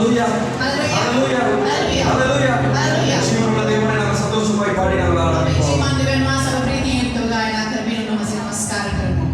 ஹalleluya ஹalleluya ஹalleluya ஜீவனுள்ள தேவனை நாம் சந்தோஷமாய் பாடி நாம் ஆராதிப்போம். Iman Dewan masa kabrini ito gaya na termino na masih namaskar karmo.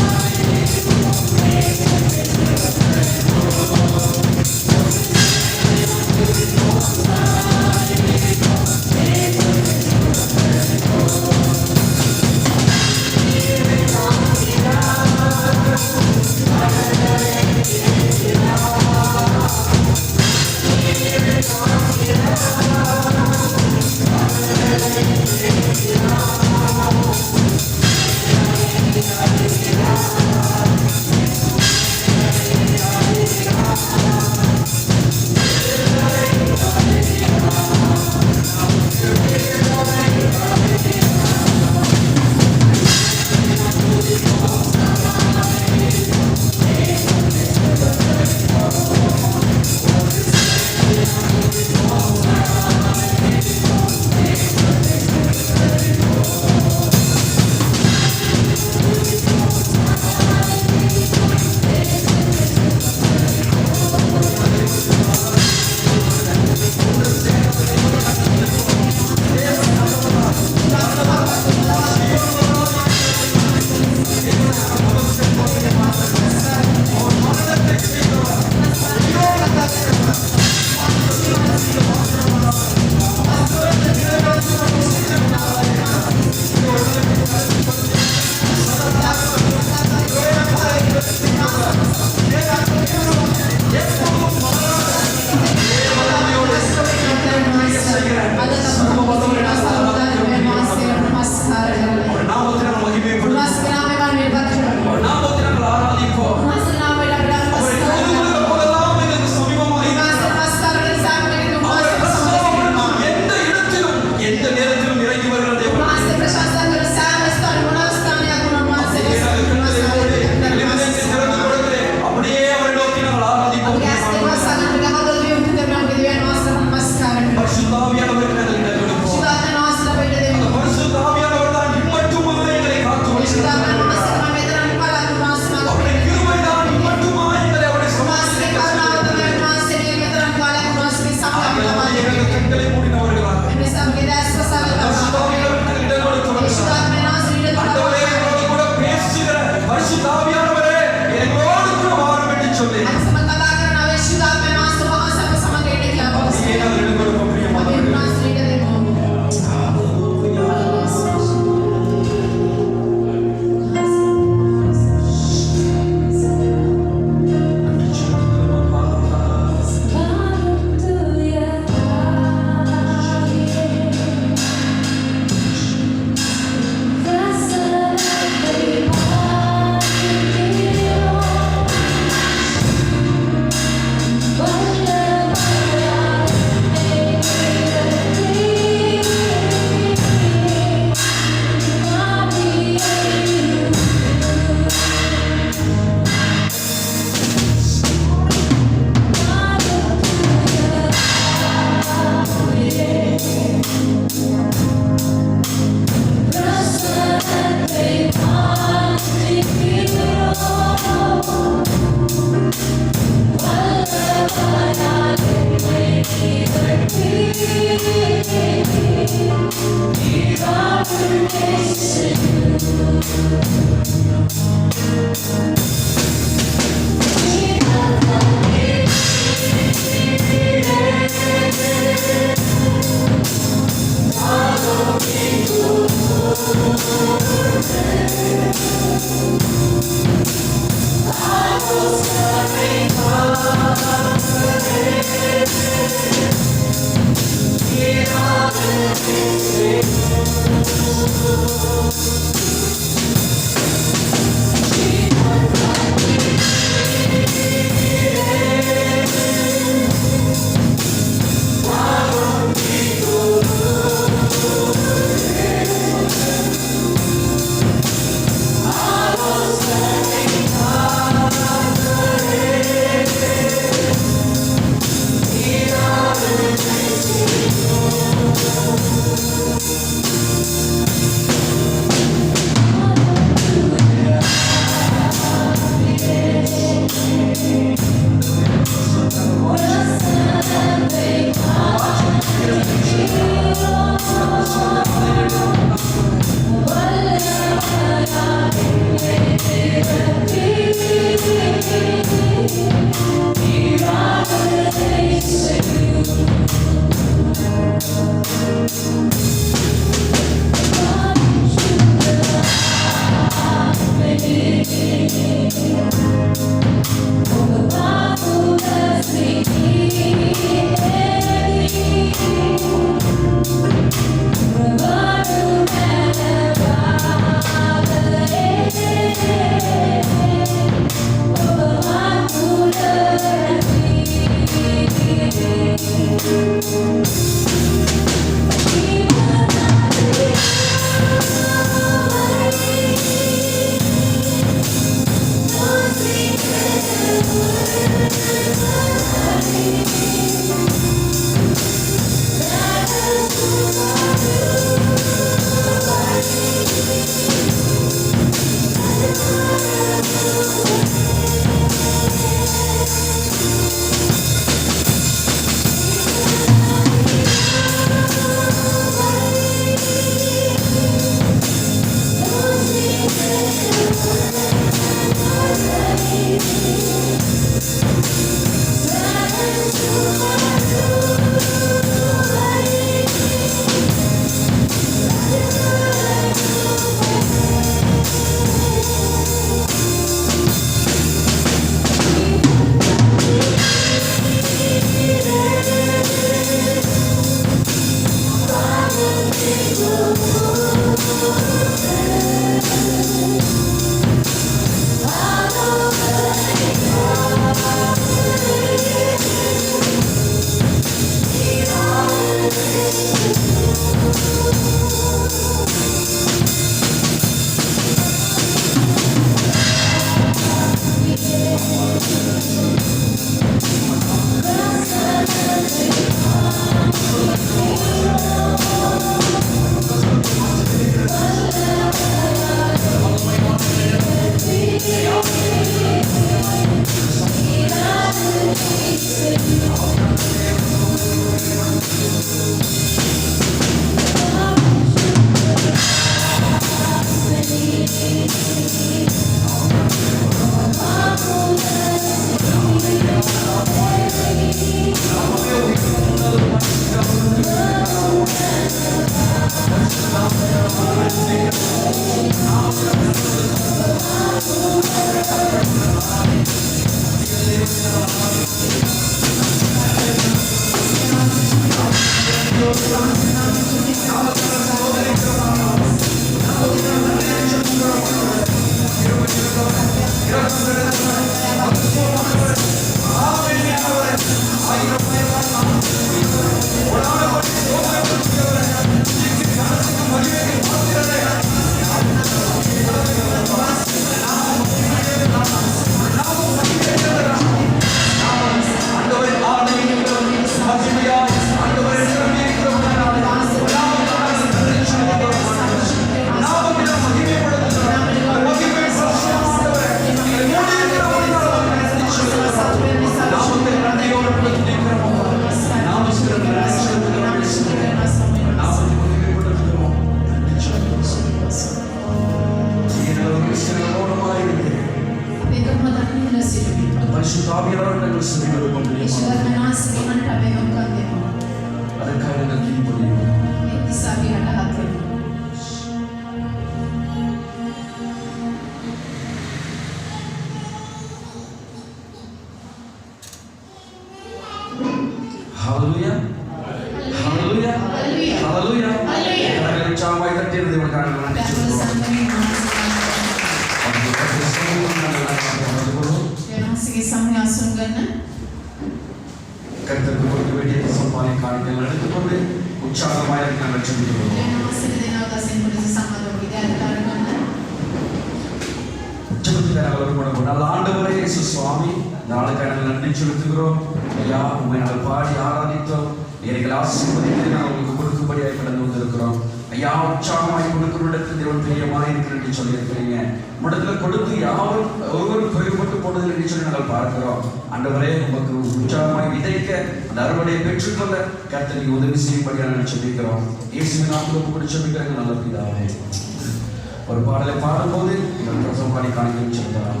ஒரு பாடலை பாடும்போது பிரசவப்பாடி காணிக்கை சொல்கிறார்.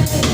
Thank you.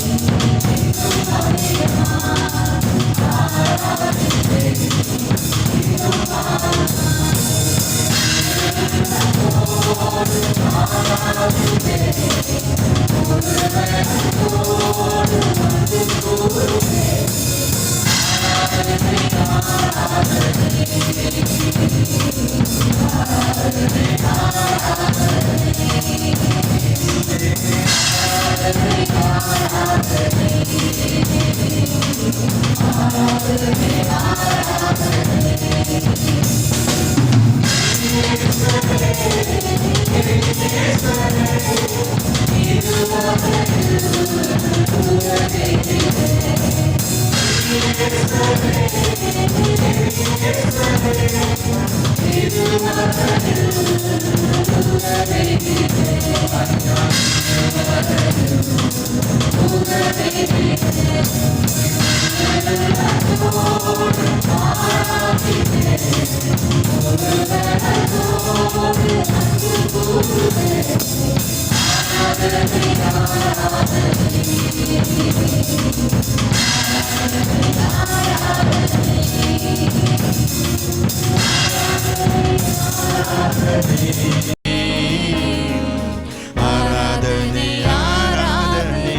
ආරාධනය ආරාධනය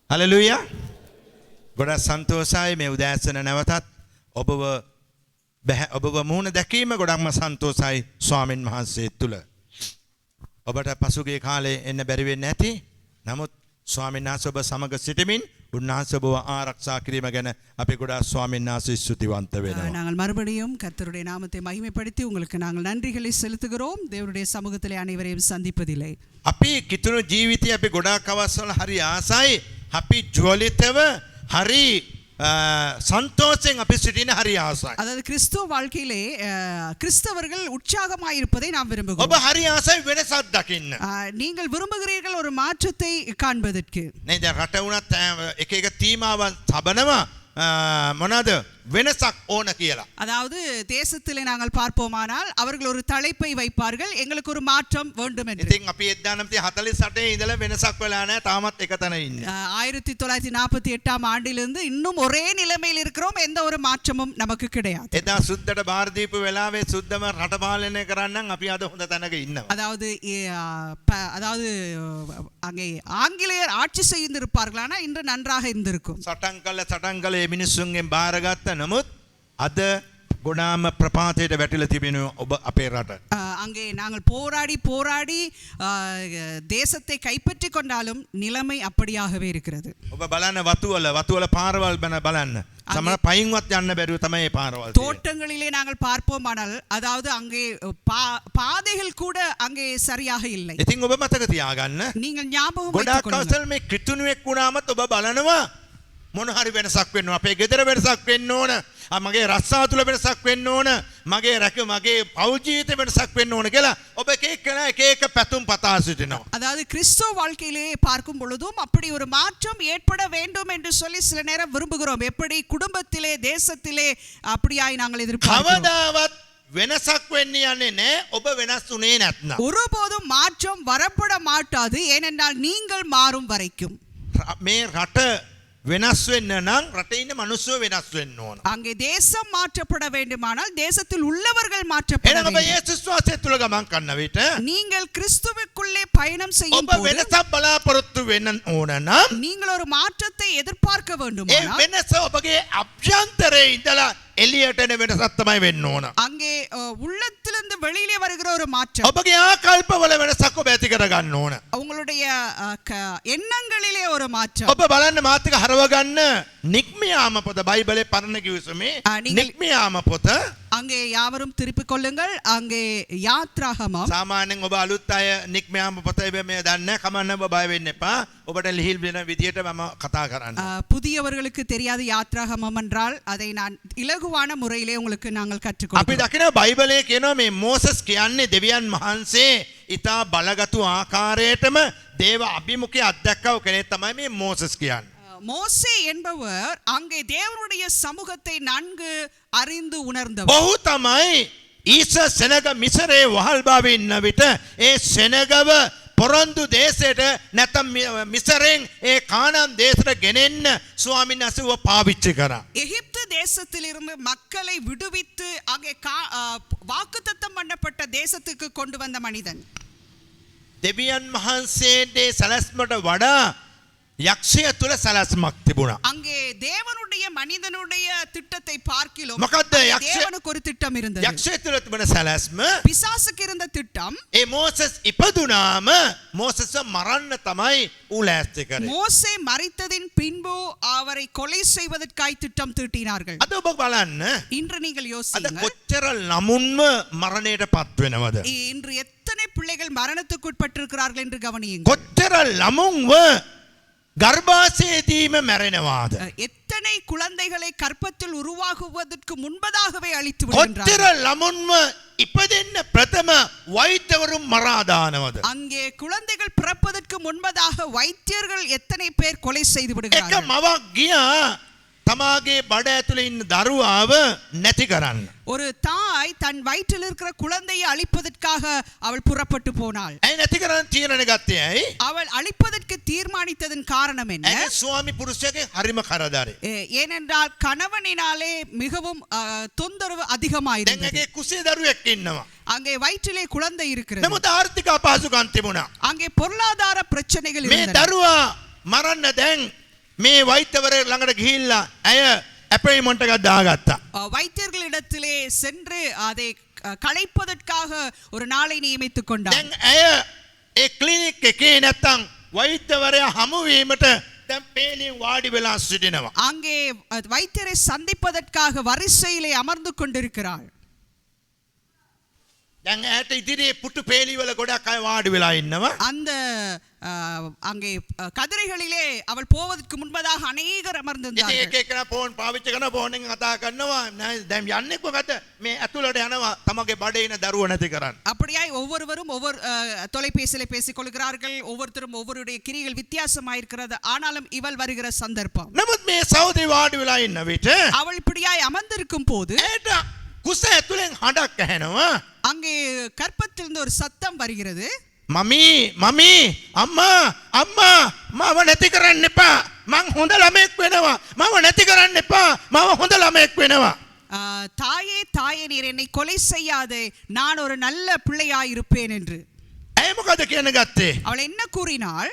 හලෙලූයා ගොඩක් සන්තෝෂයි මේ උදෑසන නැවතත් ඔබව මුහුණ දැකීම ගොඩක්ම සන්තෝෂයි ස්වාමින් වහන්සේ තුල ඔබට පසුගිය කාලේ එන්න බැරි වෙන්නේ නැති නමුත් ස්වාමීන් වහන්සේ ඔබ සමග සිටමින් උන්වහන්සේ ඔබව ආරක්ෂා කිරීම ගැන අපි ගොඩාක් ස්වාමීන් වහන්සේ ස්තුතිවන්ත වෙනවා. நாங்கள் மறுபடியும் கர்த்தருடைய நாமத்தை மகிமைப்படுத்தி உங்களுக்கு நாங்கள் நன்றிகளை செலுத்துகிறோம். தேவனுடைய சமூகத்திலே அனைவரையும் சந்திப்பதில்லை. අපි කිතුණු ජීවිතය අපි ගොඩාක් අවස්වල හරි ආසයි. අපි ජොලිතව හරි சந்தோஷம் අපි සිටින හරි ආසයි. அதாவது கிறிஸ்துவ வாழ்க்கையிலே கிறிஸ்தவர்கள் உற்சாகமாய் இருப்பதை நாம் ඔබ விரும்புகிறோம். හරි ආසයි වෙනසක් දකින්න. நீங்கள் விரும்புகிறீர்கள் ஒரு மாற்றத்தை காண்பதற்கு. නේද රට වුණත් එක එක තීමාවන් තබනවා මොනවාද වෙනසක් ඕන කියලා. அதாவது தேசத்திலே நாங்கள் பார்ப்போமானால் அவர்கள் ஒரு தலைப்பை வைப்பார்கள், எங்களுக்கு ஒரு மாற்றம் வேண்டும் என்று. ඉතින් අපි 1948 ඉඳලා වෙනසක් වෙලා නැහැ තාමත් එක තැන ඉන්නේ. 1948 ஆண்டிலிருந்து இன்னும் ஒரே நிலைமையில் இருக்கிறோம், எந்த ஒரு மாற்றமும் நமக்கு கிடையாது. එදා සුද්දට බාර දීපු වෙලාවේ සුද්දම රට පාලනය කරන්න අපි අද හොඳ තැනක ඉන්නවා. அதாவது அங்கே ஆங்கிலேயர் ஆட்சி செய்திருப்பார்கள், ஆனால் இன்று நன்றாக இருந்திருக்கும். සටන් කළ මිනිස්සුන්ගෙන් බාරගත්ත නමුත් අද ගොඩාම ප්‍රපාතයට වැටිලා තිබෙනවා ඔබ අපේ රට. அங்கே நாங்கள் போராடி தேசத்தை கைப்பற்றி கொண்டாலும் நிலைமை அப்படியாகவே இருக்கிறது. ඔබ බලන්න වතුවල පාරවල් බන බලන්න. සමහර පයින්වත් යන්න බැරුව තමයි පාරවල්. தோட்டங்களிலே நாங்கள் பார்ப்போமானால் அதாவது அங்கே பாதைகள் கூட அங்கே சரியாக இல்லை. ඉතින් ඔබ මතක තියාගන්න. நீங்கள் ஞாபகம் வைத்துக் ගොඩාක් கொள்ளுங்கள். අවසර මේ කිතුණුවෙක් වුණාමත් ඔබ බලනවා මොන හරි වෙනසක් වෙන්න ඕන. අපේ ගෙදර වෙනසක් වෙන්න ඕන. මගේ රස්සා තුල වෙනසක් වෙන්න ඕන. මගේ පෞල් ජීවිතේ වෙනසක් වෙන්න ඕන කියලා ඔබ එක පැතුම් පතා සිටිනවා. அதாவது கிறிஸ்துவ வாழ்க்கையிலே பார்க்கும் பொழுதும் அப்படி ஒரு மாற்றம் ஏற்பட வேண்டும் என்று சொல்லி சில நேரம் விரும்புகிறோம். எப்படி குடும்பத்திலே தேசத்திலே அப்படியாய் நாங்கள் எதிர்பார்க்கிறோம். කවදාවත් වෙනසක් වෙන්න යන්නේ නැහැ ඔබ වෙනස් උනේ නැත්නම්. ஒருபோதும் மாற்றம் வரப்பட மாட்டாது, ஏனென்றால் நீங்கள் மாறும் வரைக்கும். මේ රට වෙනස් වෙන්න නම් රටේ ඉන්න මිනිස්සු වෙනස් වෙන්න ඕන. அங்கே தேசம் மாற்றப்பட வேண்டுமானால் தேசத்தில் உள்ளவர்கள் மாற்றப்பட එහෙනම් ඔබ வேண்டும். යේසුස් වහන්සේ තුල ගමන් කරන විට நீங்கள் கிறிஸ்துவுக்குள்ளே பயணம் செய்யும் ඔබ போது වෙනසක් බලාපොරොත්තු වෙන්න ඕන නම් நீங்கள் ஒரு மாற்றத்தை எதிர்பார்க்க ඒ வேண்டுமானால் වෙනස ඔබගේ අභ්‍යන්තරයේ ඉඳලා එළියට එන වෙනසක් තමයි වෙන්න ඕන. அங்கே உள்ளத்திலிருந்து வெளியிலே வருகிற ஒரு மாற்றம். ඔබගේ ආකල්පවල වෙනසක් ඔබ ඇති කර ගන්න ඕන. உங்களுடைய எண்ணங்களிலே ஒரு மாற்றம். ඔබ බලන්න මාත්‍රික හරව ගන්න නික්මියාම පොත බයිබලේ පරණ කිවිසුමේ නික්මියාම පොත அங்கே யாவரும் திருப்பிக் கொள்ளுங்கள். அங்கே யாத்ராகமம். සාමාන්‍යයෙන් ඔබ අලුත් අය නික්මියාම පොත මේ දන්නේ කමන්න ඔබ බය වෙන්න එපා. ඔබට ලිහිල් වෙන විදියට මම කතා කරන්න. புதியவர்களுக்கு தெரியாத யாத்ராகமம் என்றால் அதை நான் இலகுவான முறையிலே உங்களுக்கு நாங்கள் கற்றுக் අපි கொடுக்கிறோம். දකින බයිබලයේ කියනවා මේ මෝසස් කියන්නේ දෙවියන් වහන්සේ ඊටා බලගතු ආකාරයටම දේව අභිමුඛය අත්දැක්කව කෙනෙක් තමයි මේ මෝසස් කියන්නේ. மோசே என்பவர் அங்கே தேவனுடைய சமூகத்தை நன்கு அறிந்து உணர்ந்தவர். ඔහු තමයි ඊස සෙනග මිසරේ වහල්භාවේ ඉන්න විට ඒ සෙනගව පොරොන්දු දේශයට නැත්නම් මිසරෙන් ඒ කානාන් දේශයට ගෙනෙන්න ස්වාමීන් වහන්සේ පාවිච්චි කරා. எகிப்து தேசத்திலிருந்து மக்களை விடுவித்து அங்கே வாக்குத்தத்தம் பண்ணப்பட்ட தேசத்துக்கு கொண்டு வந்த மனிதன். දෙවියන් වහන්සේගේ සැලැස්මට වඩා යක්ෂය තුළ සැලැස්මක් තිබුණා. அங்கே தேவனுடைய மனிதனுடைய திட்டத்தை பார்க்கிலும் මොකද්ද යක්ෂය தேவனுக்கு ஒரு திட்டம் இருந்தது. යක්ෂය තුළ තිබෙන සැලැස්ම பிசாசுக்கு இருந்த திட்டம் ඒ මෝසස් ඉපදුනාම මෝසස්ව මරන්න තමයි ඌ ලෑස්ති කරේ. மோசே மரித்ததின் பின்பு அவரை கொலை செய்வதற்காய் திட்டம் தீட்டினார்கள். අද ඔබ බලන්න இன்று நீங்கள் අද யோசிங்க, කොච්චර ළමුන්ම මරණයට පත් වෙනවද? இன்று எத்தனை பிள்ளைகள் மரணத்துக்குட்பட்டிருக்கிறார்கள் என்று கவனியுங்கள். කොච්චර ළමුන්ව ගර්භාෂයේදීම මැරෙනවාද? எத்தனை குழந்தைகளை கற்பத்தில் உருவாகுவதற்கு முன்பதாகவே அழித்து කොච්චර விடுகின்றார்கள். ළමුන්ව ඉපදෙන්න ප්‍රථම වෛද්‍යවරුන් මරා දානවද? அங்கே குழந்தைகள் பிறப்பதற்கு முன்பதாக வைத்தியர்கள் எத்தனை பேர் கொலை செய்து එක விடுகிறார்கள். මවක් ගියා තමාගේ බඩ ඇතුලේ ඉන්න දරුවාව නැති කරන්න. ஒரு தாய் தன் வயிற்றில் இருக்கிற குழந்தையை அழிப்பதற்காக அவள் புறப்பட்டு போனாள். ඇයි නැති කරන්න තීරණය ගත්තේ ඇයි? அவள் அழிப்பதற்கு தீர்மானித்ததன் காரணம் என்ன? ඇයි ස්වාමි පුරුෂයාගේ හරිම කරදරේ. ஏனென்றால் கணவனினாலே மிகவும் தொந்தரவு දැන් அதிகமாயிருந்தது. ඇගේ කුසේ දරුවෙක් ඉන්නවා. அங்கே வயிற்றிலே குழந்தை இருக்கிறது. නමුත් ආර්ථික අපහසුකම් තිබුණා. அங்கே பொருளாதார பிரச்சனைகள் මේ இருந்தன. දරුවා මරන්න දැන් මේ වෛද්‍යවරයෙක් ළඟට ගිහිල්ලා ඇය අපොයින්ට්මන්ට් එකක් දාගත්තා. வைத்தியர்களிடத்திலே சென்று அதை களைப்பதற்காக ஒரு நாளை நியமித்துக் கொண்டார். දැන් ඇය ඒ ක්ලිනික් එකේ නැත්තම් වෛද්‍යවරයා හමු වීමට දැන් පේලියෙන් වාඩි වෙලා සිටිනවා. அங்கே வைத்தியரை சந்திப்பதற்காக வரிசையிலே அமர்ந்து கொண்டிருக்கிறாள். දැන් ඇයට ඉදිරියේ පුටු පේලි වල ගොඩක් අය වාඩි වෙලා ඉන්නවා. அந்த அங்கே கதிரைகளிலே அவள் போவதற்கு முன்பதாக அநேகர் ඉතින් அமர்ந்திருந்தார்கள். එක එකනා ෆෝන් පාවිච්චි කරන ෆෝන් එකෙන් කතා කරනවා. දැන් යන්නේ කොහකට මේ ඇතුළට යනවා තමගේ බඩේ ඉන දරුව නැති කරන්න. அப்படியாய் ஒவ்வொருவரும் ஒவ்வொரு தொலைபேசியிலே பேசிக் கொள்கிறார்கள். ஒவ்வொருத்தரும் ஒவ்வொருடைய கிரிகள் வித்தியாசமாயிருக்கிறது. ஆனாலும் இவள் வருகிற சந்தர்ப்பம். නමුත් මේ සහෝදරි වාඩි වෙලා ඉන්න විට அவள் இப்படியாய் அமர்ந்திருக்கும் போது ඇයට කුස ඇතුලෙන් හඬක් ඇහෙනවා. அங்கே கற்பத்திலிருந்து ஒரு சத்தம் வருகிறது. මමී අම්මා මව නැති කරන්න එපා. මං හොඳ ළමෙක් වෙනවා. මව නැති කරන්න එපා. මව හොඳ ළමෙක් වෙනවා. தாயே தாயே நீர் என்னை கொலை செய்யாதே, நான் ஒரு நல்ல பிள்ளையாயிருப்பேன் என்று. ඇයි මොකද කියන ගත්තේ? அவள் என்ன கூறினாள்?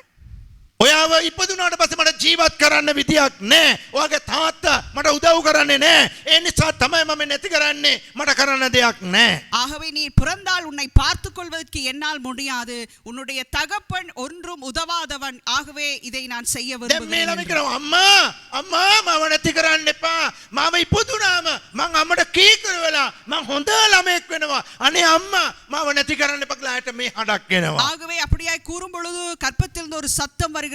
ඔයාව ඉපදුනාට පස්සේ මට ජීවත් කරන්න විදියක් නැහැ. ඔයාගේ තාත්තා මට උදව් කරන්නේ නැහැ. ඒ නිසා තමයි මම නැති කරන්නේ. මට කරන්න දෙයක් නැහැ. ஆகவே நீ பிறந்தால் உன்னை பார்த்துக் கொள்வதற்கு என்னால் முடியாது. உன்னுடைய தகப்பன் ஒன்றும் உதவாதவன். ஆகவே இதை நான் செய்ய දැන් මේ விரும்புகிறேன் ළමයි என்று. කියනවා අම්මා මව නැති කරන්න එපා. මම ඉපදුනාම මං අම්මට කීකර වෙලා මං හොඳ ළමෙක් වෙනවා. අනේ අම්මා මව නැති කරන්න එපා කියලා ඇයට මේ හඬක් එනවා. ஆகவே அப்படியாய் கூறும் பொழுது கற்பத்திலிருந்து ஒரு சத்தம் வருகிறது.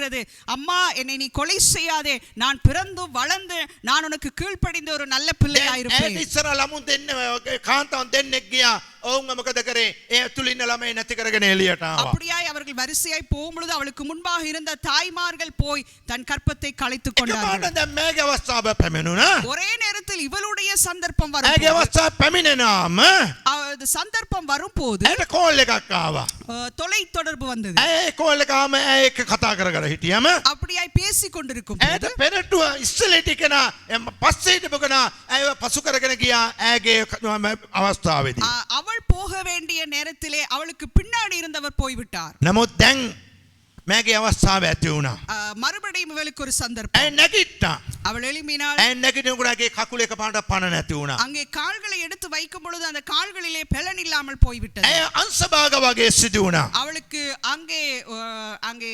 அம்மா என்னை நீ கொலை செய்யாதே, நான் பிறந்து வளர்ந்து நான் உனக்கு கீழ்ப்படிந்த ஒரு நல்ல பிள்ளையாயிருப்பேன். ඇයට ඉස්සර ළමුන් දෙන්න කාන්තාවන් දෙන්නෙක් ගියා. ඔවුන් මොකද කරේ? ඒ ඇතුළේ ඉන්න ළමයි නැති කරගෙන එළියට ආවා. அப்படியாய் அவர்கள் வரிசையாய் போகும் பொழுது அவளுக்கு முன்பாக இருந்த தாய்மார்கள் போய் தன் கற்பத்தை களைத்துக் கொண்டார்கள். එකපාරට දැන් මේගේ අවස්ථාව පැමිණුණා. ஒரே நேரத்தில் இவளுடைய சந்தர்ப்பம் ඇගේ வரும். අවස්ථාව පැමිණෙනාම அது சந்தர்ப்பம் வரும்போது ඇයට කෝල් එකක් ආවා. தொலை தொடர்பு வந்தது. ඇය කෝල් එක ආම ඇය එක්ක කතා කර කර හිටියම அப்படியாய் பேசிக் கொண்டிருக்கும் ඇයට போது පෙරටුව ඉස්සෙල්ලට කෙනා පස්සේ හිටපු කෙනා ඇයව පසු කරගෙන ගියා ඇගේ අවස්ථාවේදී. அவள் போக வேண்டிய நேரத்திலே அவளுக்கு பின்னாடி இருந்தவர் போய்விட்டார். නමුත් දැන් මෑගේ අවස්ථාව ඇති වුණා. மறுபடியும் இவளுக்கு ஒரு ඇය சந்தர்ப்பம். නැගිට්ටා. அவள் எழும்பினாள். ඇය නැගිටිනකොටගේ කකුල එකපාරට පණ නැති වුණා. அங்கே கால்களை எடுத்து வைக்கும் பொழுது அந்த கால்களிலே பெலன் இல்லாமல் போய்விட்டது. ඇය අංශභාග වගේ සිදු වුණා. அவளுக்கு அங்கே அங்கே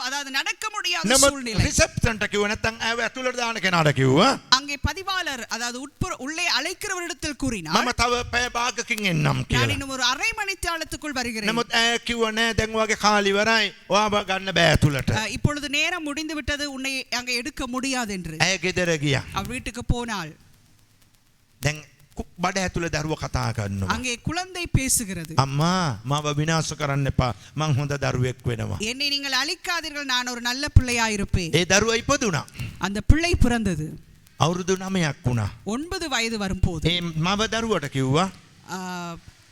அதாவது நடக்க முடியாத නමුත් சூழ்நிலை. රිසෙප්ෂන්ට කිව්ව නැත්නම් ඇව ඇතුළට දාන කෙනාට කිව්වා அங்கே பதிவாளர் அதாவது உள்ளே அழைக்கிறவரிடத்தில் கூறினார், මම තව පැය භාගකින් එන්නම් நான் කියලා. இன்னும் ஒரு அரை மணித்தியாலத்துக்குள் வருகிறேன். නමුත් ඇය කිව්ව නෑ දැන් වගේ කාලේ ඉවරයි. ඔයාව ගන්න බෑ ඇතුළට. இப்பொழுது நேரம் முடிந்து விட்டது, உன்னை அங்கே எடுக்க முடியாது என்று. ඇය ගෙදර ගියා. அவள் வீட்டுக்கு போனாள். දැන් බඩ ඇතුළේ දරුව කතා කරනවා. அங்கே குழந்தை பேசுகிறது. අම්මා මාව විනාශ කරන්න එපා. මං හොඳ දරුවෙක් වෙනවා. என்னை நீங்கள் அழிக்காதீர்கள், நான் ஒரு நல்ல பிள்ளையாயிருப்பேன். ඒ දරුවා ඉපදුණා. அந்த பிள்ளை பிறந்தது. අවුරුදු 9ක් වුණා. 9 வயது வரும்போது ඒ මව දරුවට කිව්වා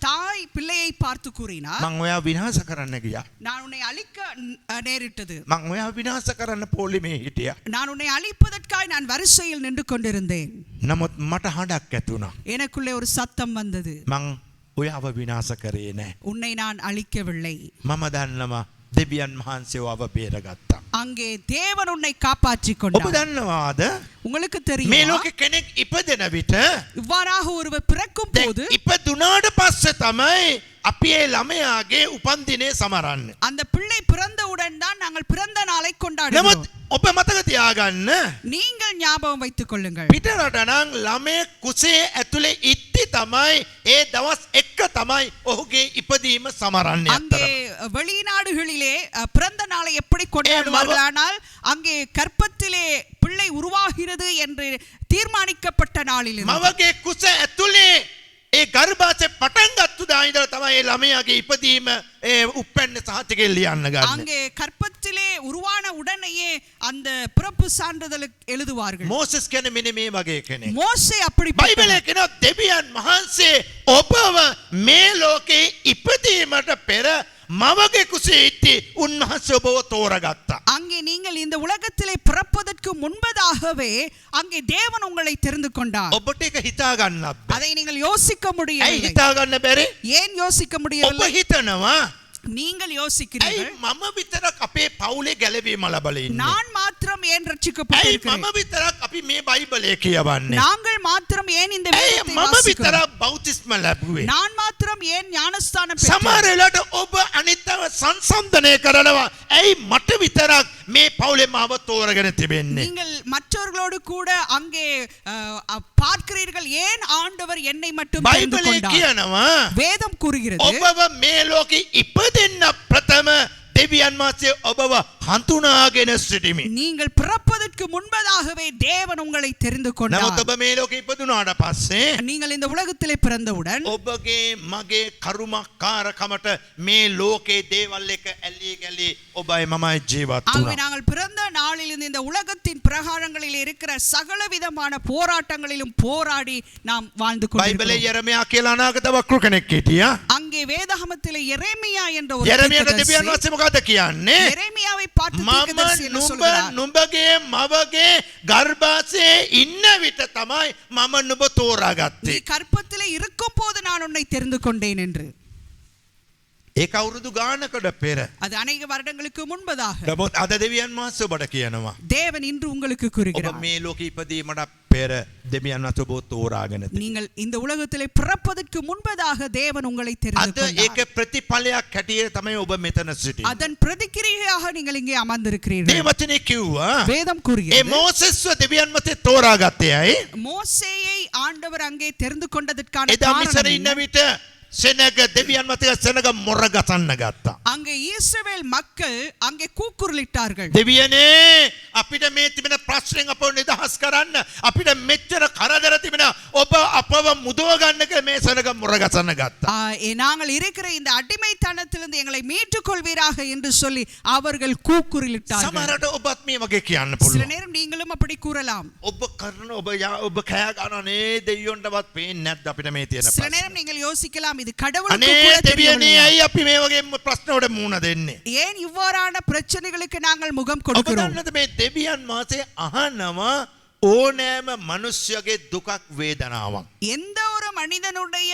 தாய் பிள்ளையை பார்த்து கூறினார், මං ඔයාව විනාශ කරන්න ගියා. நான் உன்னை அழிக்க நேரிட்டது. මං ඔයාව විනාශ කරන්න පොලිමේ හිටියා. நான் உன்னை அழிப்பதற்காய் நான் வரிசையில் நின்று கொண்டிருந்தேன். නමුත් මට හඬක් ඇති වුණා. எனக்குள்ளே ஒரு சத்தம் வந்தது. මං ඔයාව විනාශ කරේ නැහැ. உன்னை நான் அழிக்கவில்லை. මම දන්නවා දෙවියන් වහන්සේව අප බේරගත්තා. அங்கே தேவன் உன்னை காப்பாற்றிக் ඔබ கொண்டார். දන්නවාද உங்களுக்கு මේ தெரியுமா ලෝකේ කෙනෙක් ඉපදෙන විට இவ்வாறாக ஒருவர் பிறக்கும் போது ඉපදුනාට පස්සේ තමයි අපි ඒ ළමයාගේ උපන් දිනේ සමරන්නේ. அந்த பிள்ளை பிறந்தவுடன் தான் நாங்கள் பிறந்த நாளை கொண்டாடுகிறோம். නමුත් ඔබ මතක තියාගන්න நீங்கள் ஞாபகம் வைத்துக் கொள்ளுங்கள். පිටරට නම් ළමයේ කුසේ ඇතුලේ ඉtti තමයි ඒ දවස් එක තමයි ඔහුගේ ඉපදීම සමරන්නේ. அங்கே අත්තර வெளிநாடுகளிலே பிறந்த நாளை எப்படி கொண்டாடுவார்களானால் அங்கே கற்பத்திலே பிள்ளை உருவாகிறது என்று தீர்மானிக்கப்பட்ட நாளில் මවගේ කුස ඇතුලේ ඒ ගර්භාෂය පටන් ගත්තු දා ඉඳලා තමයි ඒ ළමයාගේ ඉපදීම ඒ උප්පැන්න සහතිකේ ලියන්න ගන්න. அங்கே கற்பத்திலே உருவான உடனேயே அந்த பிறப்பு சான்றிதழ் எழுதுவார்கள். මෝසස් කියන්නේ මෙන්න මේ වගේ කෙනෙක්. மோசே அப்படி බයිබලයේ කියනවා දෙවියන් වහන්සේ ඔබව මේ ලෝකේ ඉපදීමට පෙර මවගේ කුසේ ඉති උන්වහන්සේ ඔබව තෝරගත්තා. அங்கே நீங்கள் இந்த உலகத்திலே பிறப்பதற்கு முன்பதாகவே அங்கே தேவன் உங்களை தெரிந்து கொண்டார். ඔබට ඒක හිතා ගන්නත් බෑ. அதை நீங்கள் யோசிக்க ඇයි முடியவில்லை. හිතා ගන්න බැරි? ஏன் யோசிக்க ඔබ முடியவில்லை? හිතනවා நீங்கள் ඇයි யோசிக்கிறீர்கள் මම විතරක් අපේ පවුලේ ගැලවීම ලබලා ඉන්නේ? நான் மாத்திரம் ஏன் ඇයි ரட்சிக்கப்பட்டிருக்கிறேன்? මම විතරක් අපි මේ බයිබලයේ කියවන්නේ? நாங்கள் மாத்திரம் ஏன் இந்த ඇයි வேதத்தை මම வாசிக்கிறோம்? විතරක් බෞතිස්ම ලැබුවේ? நான் மாத்திரம் ஏன் ஞானஸ்தானம் සමහර பெற்றேன்? වෙලාවට ඔබ අනිත්ව සංසන්දනය කරනවා. ඇයි මට විතරක් මේ පවුලේ මාව තෝරගෙන තිබෙන්නේ? நீங்கள் மற்றவர்களோடு கூட அங்கே பார்க்கிறீர்கள் ஏன் ஆண்டவர் என்னை மட்டும் தெரிந்து බයිබලයේ கொண்டார்? කියනවා வேதம் கூறுகிறது ඔබව මේ ලෝකෙ ඉපදෙන්න ප්‍රථම දෙවියන් වහන්සේ ඔබව හඳුනාගෙන සිටිමි. நீங்கள் பிறப்பதற்கு முன்பதாகவே தேவன் உங்களை தெரிந்து නමුත් கொண்டார். ඔබ මේ ලෝකෙ ඉපදුනාට පස්සේ நீங்கள் இந்த உலகத்திலே பிறந்தவுடன் ඔබගේ මගේ කරුමකාරකමට මේ ලෝකේ දේවල් එක ඇලී ගලී ඔබයි මමයි ජීවත් ஆகவே වුණා. நாங்கள் பிறந்த நாளிலிருந்து இந்த உலகத்தின் பிரகாரங்களில் இருக்கிற சகல விதமான போராட்டங்களிலும் போராடி நாம் வாழ்ந்து බයිබලයේ கொண்டிருக்கிறோம். යெරමියා කියලා අනාගත වක්‍රු කෙනෙක් හිටියා. அங்கே வேதாகமத்திலே எரேமியா என்ற ஒரு යெරමියාට දෙවියන් தீர்க்கதரிசி වහන්සේ මොකද කියන්නේ? எரேமியாவை பார்த்து මම தீர்க்கதரிசி என்ன නුඹ சொல்கிறார்? නුඹගේ මවගේ ගර්භාෂයේ ඉන්න විට තමයි මම නුඹ நீ තෝරාගත්තේ. கற்பத்திலே இருக்கும் போது நான் உன்னை தெரிந்து கொண்டேன் என்று. ඒක අවුරුදු ගානකට පෙර. அது அநேக வருடங்களுக்கு முன்பதாக නමුත් අද දෙවියන් වහන්සේ ඔබට කියනවා தேவன் இன்று உங்களுக்கு ඔබ கூறுகிறார், මේ ලෝකෙ ඉපදීමට පෙර දෙවියන් වහන්සේ ඔබව තෝරාගෙන තියෙනවා. நீங்கள் இந்த உலகத்திலே பிறப்பதற்கு முன்பதாக தேவன் உங்களை தெரிந்து අද கொண்டார். ඒක ප්‍රතිඵලයක් හැටියට තමයි ඔබ මෙතන සිටින්නේ. அதன் பிரதிக்கிரியாக நீங்கள் இங்கே அமர்ந்திருக்கிறீர்கள். මේ වචනේ කිව්වා வேதம் ඒ கூறுகிறது මෝසෙස්ව දෙවියන් වහන්සේ තෝරාගත්තේ ඇයි? மோசேயை ஆண்டவர் அங்கே தெரிந்து கொண்டதற்கான එදා මිසරේ காரணம் ඉන්න என்ன? විට සෙනග දෙවියන් වහන්සේ සෙනග මොර ගසන්න ගත්තා. அங்கே இஸ்ரவேல் மக்கள் அங்கே கூக்குரலிட்டார்கள். දෙවියනේ අපිට මේ තිබෙන ප්‍රශ්නෙන් අපව නිදහස් කරන්න අපිට මෙච්චර කරදර තිබෙන ඔබ අපව මුදව ගන්න කියලා මේ සෙනග මොර ගසන්න ගත්තා. நாங்கள் இருக்கிற இந்த அடிமைத்தனத்திலிருந்து எங்களை மீட்டுக் கொள்வீராக என்று சொல்லி அவர்கள் கூக்குரலிட்டார்கள். සමහරට ඔබත් මේ වගේ කියන්න சில පුළුවන්. நேரம் நீங்களும் அப்படி கூறலாம். ඔබ කරන ඔබ කෑ ගන්නනේ දෙවියන්ටවත් පේන්නේ නැද්ද අපිට මේ තියෙන சில ප්‍රශ්න? நேரம் நீங்கள் யோசிக்கலாம், இது கடவுளுக்கு අනේ கூட දෙවියනේ தெரியவில்லையா? ඇයි අපි මේ වගේ ප්‍රශ්න වලට මුහුණ දෙන්නේ? ஏன் இவ்வாறான பிரச்சனைகளுக்கு நாங்கள் முகம் ඔබ கொடுக்கிறோம்? දන්නද මේ දෙවියන් වහන්සේ අහනවා ඕනෑම මිනිස්යාගේ දුකක් වේදනාවක්. எந்த ஒரு மனிதனுடைய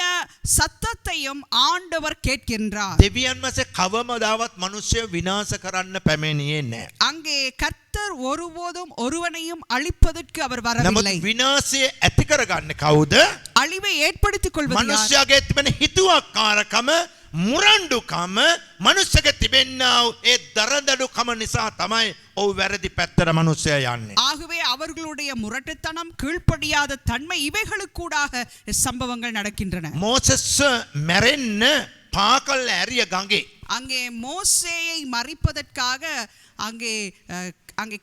சத்தத்தையும் ஆண்டவர் கேட்கின்றார். දෙවියන් වහන්සේ කවමදාවත් මිනිස්සු විනාශ කරන්න පැමිණියේ නැහැ. அங்கே கர்த்தர் ஒருபோதும் ஒருவனையும் அழிப்பதற்கு அவர் නමුත් வரவில்லை. විනාශය ඇති කරගන්නේ කවුද? அழிவை ஏற்படுத்திக் கொள்வது யார்? මිනිස්යාගේ තිබෙන හිතුවක්කාරකම මුරණ්ඩුකම මිනිස්සගේ තිබෙනා වූ ඒ දරදඬුකම නිසා තමයි ඔව් වැරදි පැත්තට මිනිස්සයා යන්නේ. ஆகவே அவர்களுடைய முரட்டுத்தனம், கீழ்ப்படியாத தன்மை இவைகளுக்கூடாக சம்பவங்கள் நடக்கின்றன. මෝසෙස් මැරෙන්න පාකල් ඇරිය ගඟේ. அங்கே மோசேயை மறிப்பதற்காக அங்கே அங்கே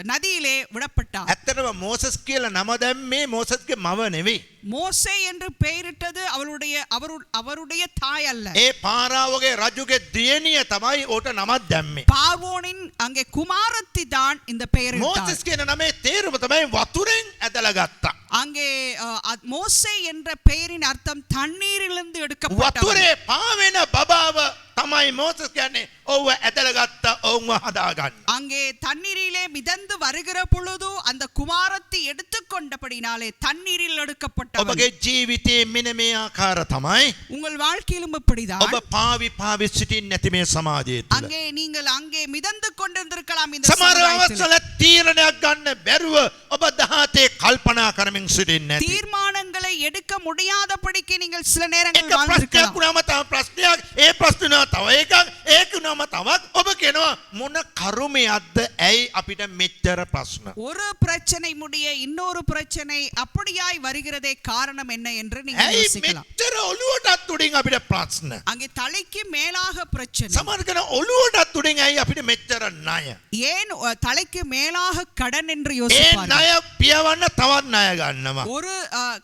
நதியிலே விடப்பட்டார். ඇත්තටම මෝසෙස් කියලා නම දැම්මේ මෝසෙස්ගේ මව නෙවෙයි. மோசே என்று பெயரிட்டது அவருடைய தாய் அல்ல. ඒ පාරාවගේ රජුගේ දියණිය තමයි ඕට නමක් දැම්මේ. பார்வோனின் அங்கே குமாரத்தி தான் இந்த பெயரிட்டார். මෝසෙස් කියන නමේ තේරුම තමයි වතුරෙන් ඇදලා ගත්තා. அங்கே மோசே என்ற பெயரின் அர்த்தம் தண்ணீரிலிருந்து எடுக்கப்பட்டவர். වතුරේ පාවෙන බබාව තමයි මෝසෙස් කියන්නේ. ඔව්ව ඇදලා ගත්තා. ඔවුන්ව හදාගන්න. அங்கே தண்ணீரிலே மிதந்து வருகிற பொழுது அந்த குமாரத்தை எடுத்துக்கொண்டபடினாலே தண்ணீரில் எடுக்கப்பட்டவன். ඔබගේ ජීවිතයේ මෙන්න මේ ආකාර තමයි. உங்கள் வாழ்க்கையிலும் இப்படிதான். ඔබ පාවි සිටින් නැති මේ සමාජය තුළ. அங்கே நீங்கள் அங்கே மிதந்து கொண்டிருந்திருக்கலாம் இந்த සමහර சமுதாயத்தில். අවස්ථාවල තීරණයක් ගන්න බැරුව ඔබ දහතේ කල්පනා කරමින් සිටින්නේ නැති. தீர்மானங்களை எடுக்க முடியாதபடிக்கு நீங்கள் சில நேரங்கள் එක ප්‍රශ්නයක් வாழ்ந்திருக்கலாம். වුණාම තව ප්‍රශ්නයක්, ඒ ප්‍රශ්න තව එකක්, ඒක වුණාම තවත් ඔබ කියනවා මොන කරුමයක්ද ඇයි අපිට මෙච්චර ප්‍රශ්න? ஒரு பிரச்சனை முடிய இன்னொரு பிரச்சனை அப்படியாய் வருகிறதே காரணம் என்ன என்று நீங்கள் ඇයි யோசிக்கலாம். මෙච්චර ඔළුවටත් උඩින් අපිට ප්‍රශ්න? அங்கே தலைக்கு மேலாக பிரச்சனை. සමහර කෙනා ඔළුවටත් උඩින් ඇයි අපිට මෙච්චර ණය? ஏன் தலைக்கு மேலாக கடன் என்று ඒ யோசிப்பார்கள். ණය පියවන්න තවත් ණය ගන්නවා. ஒரு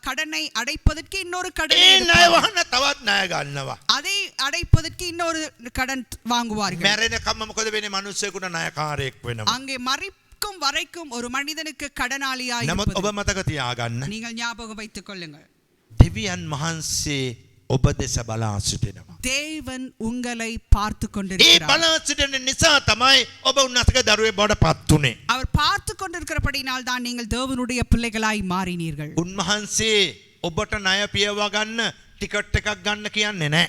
கடனை அடைப்பதற்கு இன்னொரு கடனை ඒ ණය எடுப்பார்கள். වහන්න තවත් ණය ගන්නවා. அதை அடைப்பதற்கு இன்னொரு கடன் வாங்குவார்கள். මැරෙනකම්ම මොකද වෙන්නේ? මිනිස්සෙකුට ණයකාරයෙක් වෙනවා. அங்கே மறிக்கும் வரைக்கும் ஒரு மனிதனுக்கு கடனாளியாய் නමුත් ඔබ இருப்பது. මතක තියාගන්න. நீங்கள் ஞாபகம் வைத்துக் கொள்ளுங்கள். දෙවියන් වහන්සේ ඔබ දෙස බලා සිටිනවා. தேவன் உங்களை பார்த்து ඒ கொண்டிருக்கிறார். බලා සිටින නිසා තමයි ඔබ උන්වහන්සේගේ දරුවේ බවට පත් උනේ. அவர் பார்த்து கொண்டிருக்கிறபடினால் தான் நீங்கள் தேவனுடைய பிள்ளைகளாய் மாறினீர்கள். උන්වහන්සේ ඔබට ණය පියවා ගන්න ටිකට් එකක් ගන්න කියන්නේ නැහැ.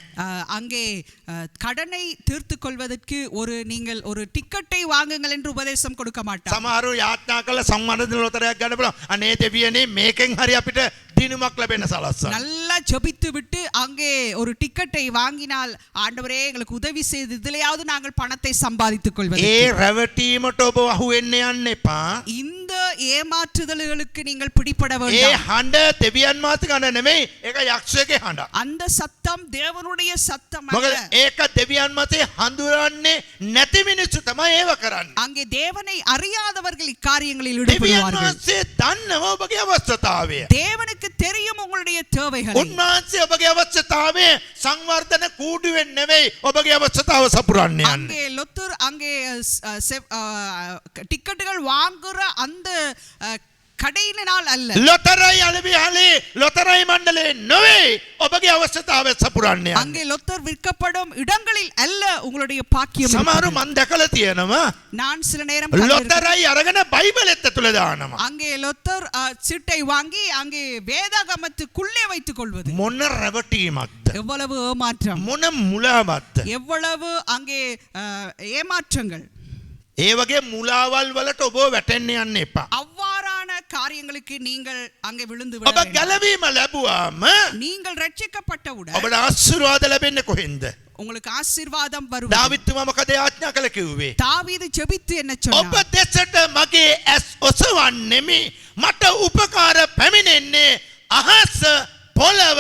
அங்கே கடனை தீர்த்து கொள்வதற்கு நீங்கள் ஒரு டிக்கெட்டை வாங்குங்கள் என்று உபதேசம் கொடுக்க மாட்டார். සමහරව යාත්‍රා කළ සංවර්ධන ලොතරැයක් ගන්න බලන්න. අනේ දෙවියනේ මේකෙන් හරි අපිට දිනුමක් ලැබෙන්න සලස්සන්න. நல்லா ஜெபித்து விட்டு அங்கே ஒரு டிக்கெட்டை வாங்கினால் ஆண்டவரே எங்களுக்கு உதவி செய்து இதிலேயாவது நாங்கள் பணத்தை சம்பாதித்துக் கொள்வது. ඒ රැවටීමට ඔබ අහු වෙන්න යන්න එපා. இந்த ஏமாற்றுதல்களுக்கு நீங்கள் பிடிபட ඒ வேண்டாம். හඬ දෙවියන් මාත් ගන්න නෙමෙයි. ඒක යක්ෂයෙක්ගේ හඬ. அந்த சத்தம் தேவனுடைய சத்தம் මොකද அல்ல. ඒක දෙවියන් මාතේ හඳුරන්නේ නැති මිනිස්සු තමයි ඒව කරන්නේ. அங்கே தேவனை அறியாதவர்கள் இக்காரியங்களில் දෙවියන් ஈடுபடுவார்கள். වහන්සේ දන්නව ඔබගේ අවශ්‍යතාවය. தேவனுக்கு தெரியும் உங்களுடைய தேவைகளை. උන්වහන්සේ ඔබගේ අවශ්‍යතාවය සංවර්ධන කූඩුවෙන් නෙවෙයි ඔබගේ අවශ්‍යතාව සපුරන්නේ යන්නේ. அங்கே லொத்தர் அங்கே டிக்கெட்டுகள் வாங்குற அந்த கடையினால் அல்ல. ලොතරැයි අලවිහාලේ ලොතරැයි මණ්ඩලේ නෙවෙයි ඔබගේ අවශ්‍යතාවය සපුරන්නේ යන්නේ. அங்கே லொத்தர் விற்கப்படும் இடங்களில் அல்ல உங்களுடைய பாக்கியம் සමහරු இருப்பது. මන් දැකලා තියෙනවා நான் சில நேரம் பார்த்திருக்கிறேன். ලොතරැයි අරගෙන බයිබලෙත් ඇතුළේ දානවා. அங்கே லொத்தர் சீட்டை வாங்கி அங்கே வேதாகமத்துக்குள்ளே வைத்துக் கொள்வது. මොන රැවටීමක්ද? எவ்வளவு ஏமாற்றம், මොන මුලාවක්ද? எவ்வளவு அங்கே ஏமாற்றங்கள். ඒ වගේ මුලාවල් වලට ඔබ වැටෙන්න යන්න එපා. அவ்வாறான காரியங்களுக்கு நீங்கள் அங்கே விழுந்து விட ඔබ வேண்டாம். ගැලවීම ලැබුවාම நீங்கள் ரட்சிக்கப்பட்டவுடன் ඔබට ආශිර්වාද ලැබෙන්නේ කොහෙන්ද? உங்களுக்கு ஆசீர்வாதம் வரும். දාවිත්තුමා මොකද යාඥා කළ කිව්වේ? தாவீது ஜெபித்து என்ன ඔබ சொன்னார்? දෙසට මගේ ඇස් ඔසවන්නෙමි. මට උපකාර පැමිණෙන්නේ අහස පොළව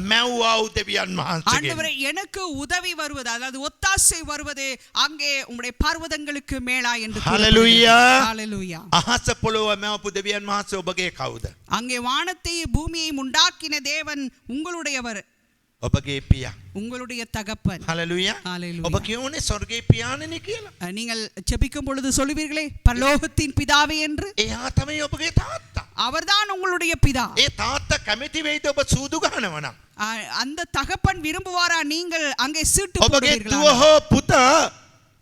මැව්වා දෙවියන් වහන්සේගෙන්. ஆண்டவரே எனக்கு உதவி வருவது, அதாவது ஒத்தாசை வருவது அங்கே உம்முடைய பர்வதங்களுக்கு மேலா என்று ஹalleluya. ஹalleluya. අහස පොළව මැවපු දෙවියන් වහන්සේ ඔබගේ කවුද? அங்கே வானத்தையும் பூமியையும் உண்டாக்கின தேவன் உங்களுடையவர், ඔබගේ පියා. உங்களுடைய தகப்பன். හalleluya. ஹalleluya. ඔබ කියෝනේ ස්වර්ගයේ පියාණෙනි කියලා. நீங்கள் ஜெபிக்கும் பொழுது சொல்லுவீர்களே பரலோகத்தின் பிதாவே என்று. එයා තමයි ඔබගේ තාත්තා. அவர்தான் உங்களுடைய பிதா. ඒ තාත්තා කැමති වෙයිද ඔබ සූදු ගහනවා නම්? அந்த தகப்பன் விரும்புவாரா நீங்கள் அங்கே சீட்டு ඔබගේ போடுவீர்களா? දුව හෝ පුතා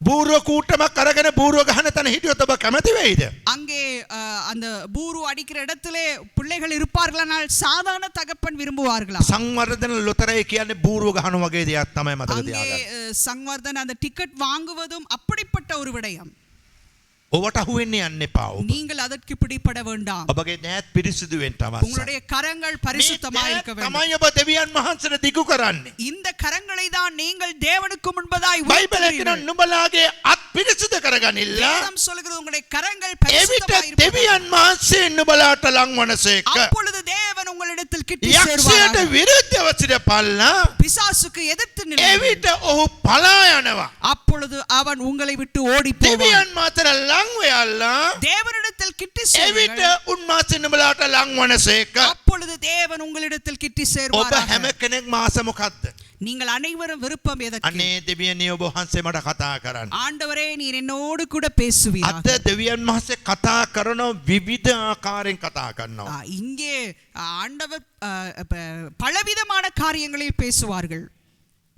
බූරුව කූටමක් අරගෙන බූරුව ගහන තැන හිටියොත් ඔබ කැමති වෙයිද? அங்கே அந்த பூரு அடிக்கிற இடத்திலே பிள்ளைகள் இருப்பார்களானால் சாதாரண தகப்பன் விரும்புவார்களா? සංවර්ධන ලොතරැයි කියන්නේ බූරුව ගහන වගේ දෙයක් තමයි මතක அங்கே තියාගන්න. சங்வர்தன் அந்த டிக்கெட் வாங்குவதும் அப்படிப்பட்ட ஒரு விடயம். ඔබට අහු වෙන්න යන්න එපා. ඔබ நீங்கள் அதற்கு பிடிபட வேண்டாம். ඔබගේ දෑත් පිරිසිදු වෙන්න අවශ්‍යයි. உங்களுடைய கரங்கள் பரிசுத்தமாக இருக்க வேண்டும். තමයි ඔබ දෙවියන් වහන්සේට දිගු කරන්නේ. இந்த கரங்களை தான் நீங்கள் தேவனுக்கு முன்பதாய் බයිබලයේ කියන உயர்த்துகிறீர்கள். නුඹලාගේ අත් පිරිසිදු කරගනින්න. வேதம் சொல்கிறது உங்களுடைய கரங்கள் එවිට பரிசுத்தமாக இருக்க வேண்டும். දෙවියන් වහන්සේ නුඹලාට ලං වනසේක. அப்பொழுது தேவன் உங்களிடத்தில் கிட்டி යක්ෂයට சேருவார். විරුද්ධව සිටපල්ලා. பிசாசுக்கு எதிர்த்து நில்லுங்கள். එවිට ඔහු පලා යනවා. அப்பொழுது அவன் உங்களை விட்டு ஓடி போவான். දෙවියන් මාතර ලං වෙයල්ලා. தேவனிடத்தில் கிட்டி එවිට சேருங்கள். උන්වහන්සේ නුඹලාට ලං වනසේක. அப்பொழுது தேவன் உங்களிடத்தில் கிட்டி ඔබ சேருவார். හැම කෙනෙක් මාස මොකද්ද? நீங்கள் அனைவரும் விருப்பம் எதற்கு? අනේ දෙවියනේ ඔබ වහන්සේ මට කතා කරන්න. ஆண்டவரே நீர் என்னோடு கூட பேசுவீராக. අද දෙවියන් වහන්සේ කතා කරන විවිධ ආකාරයෙන් කතා කරනවා. இங்கே ஆண்டவர் பலவிதமான காரியங்களில் பேசுவார்கள்.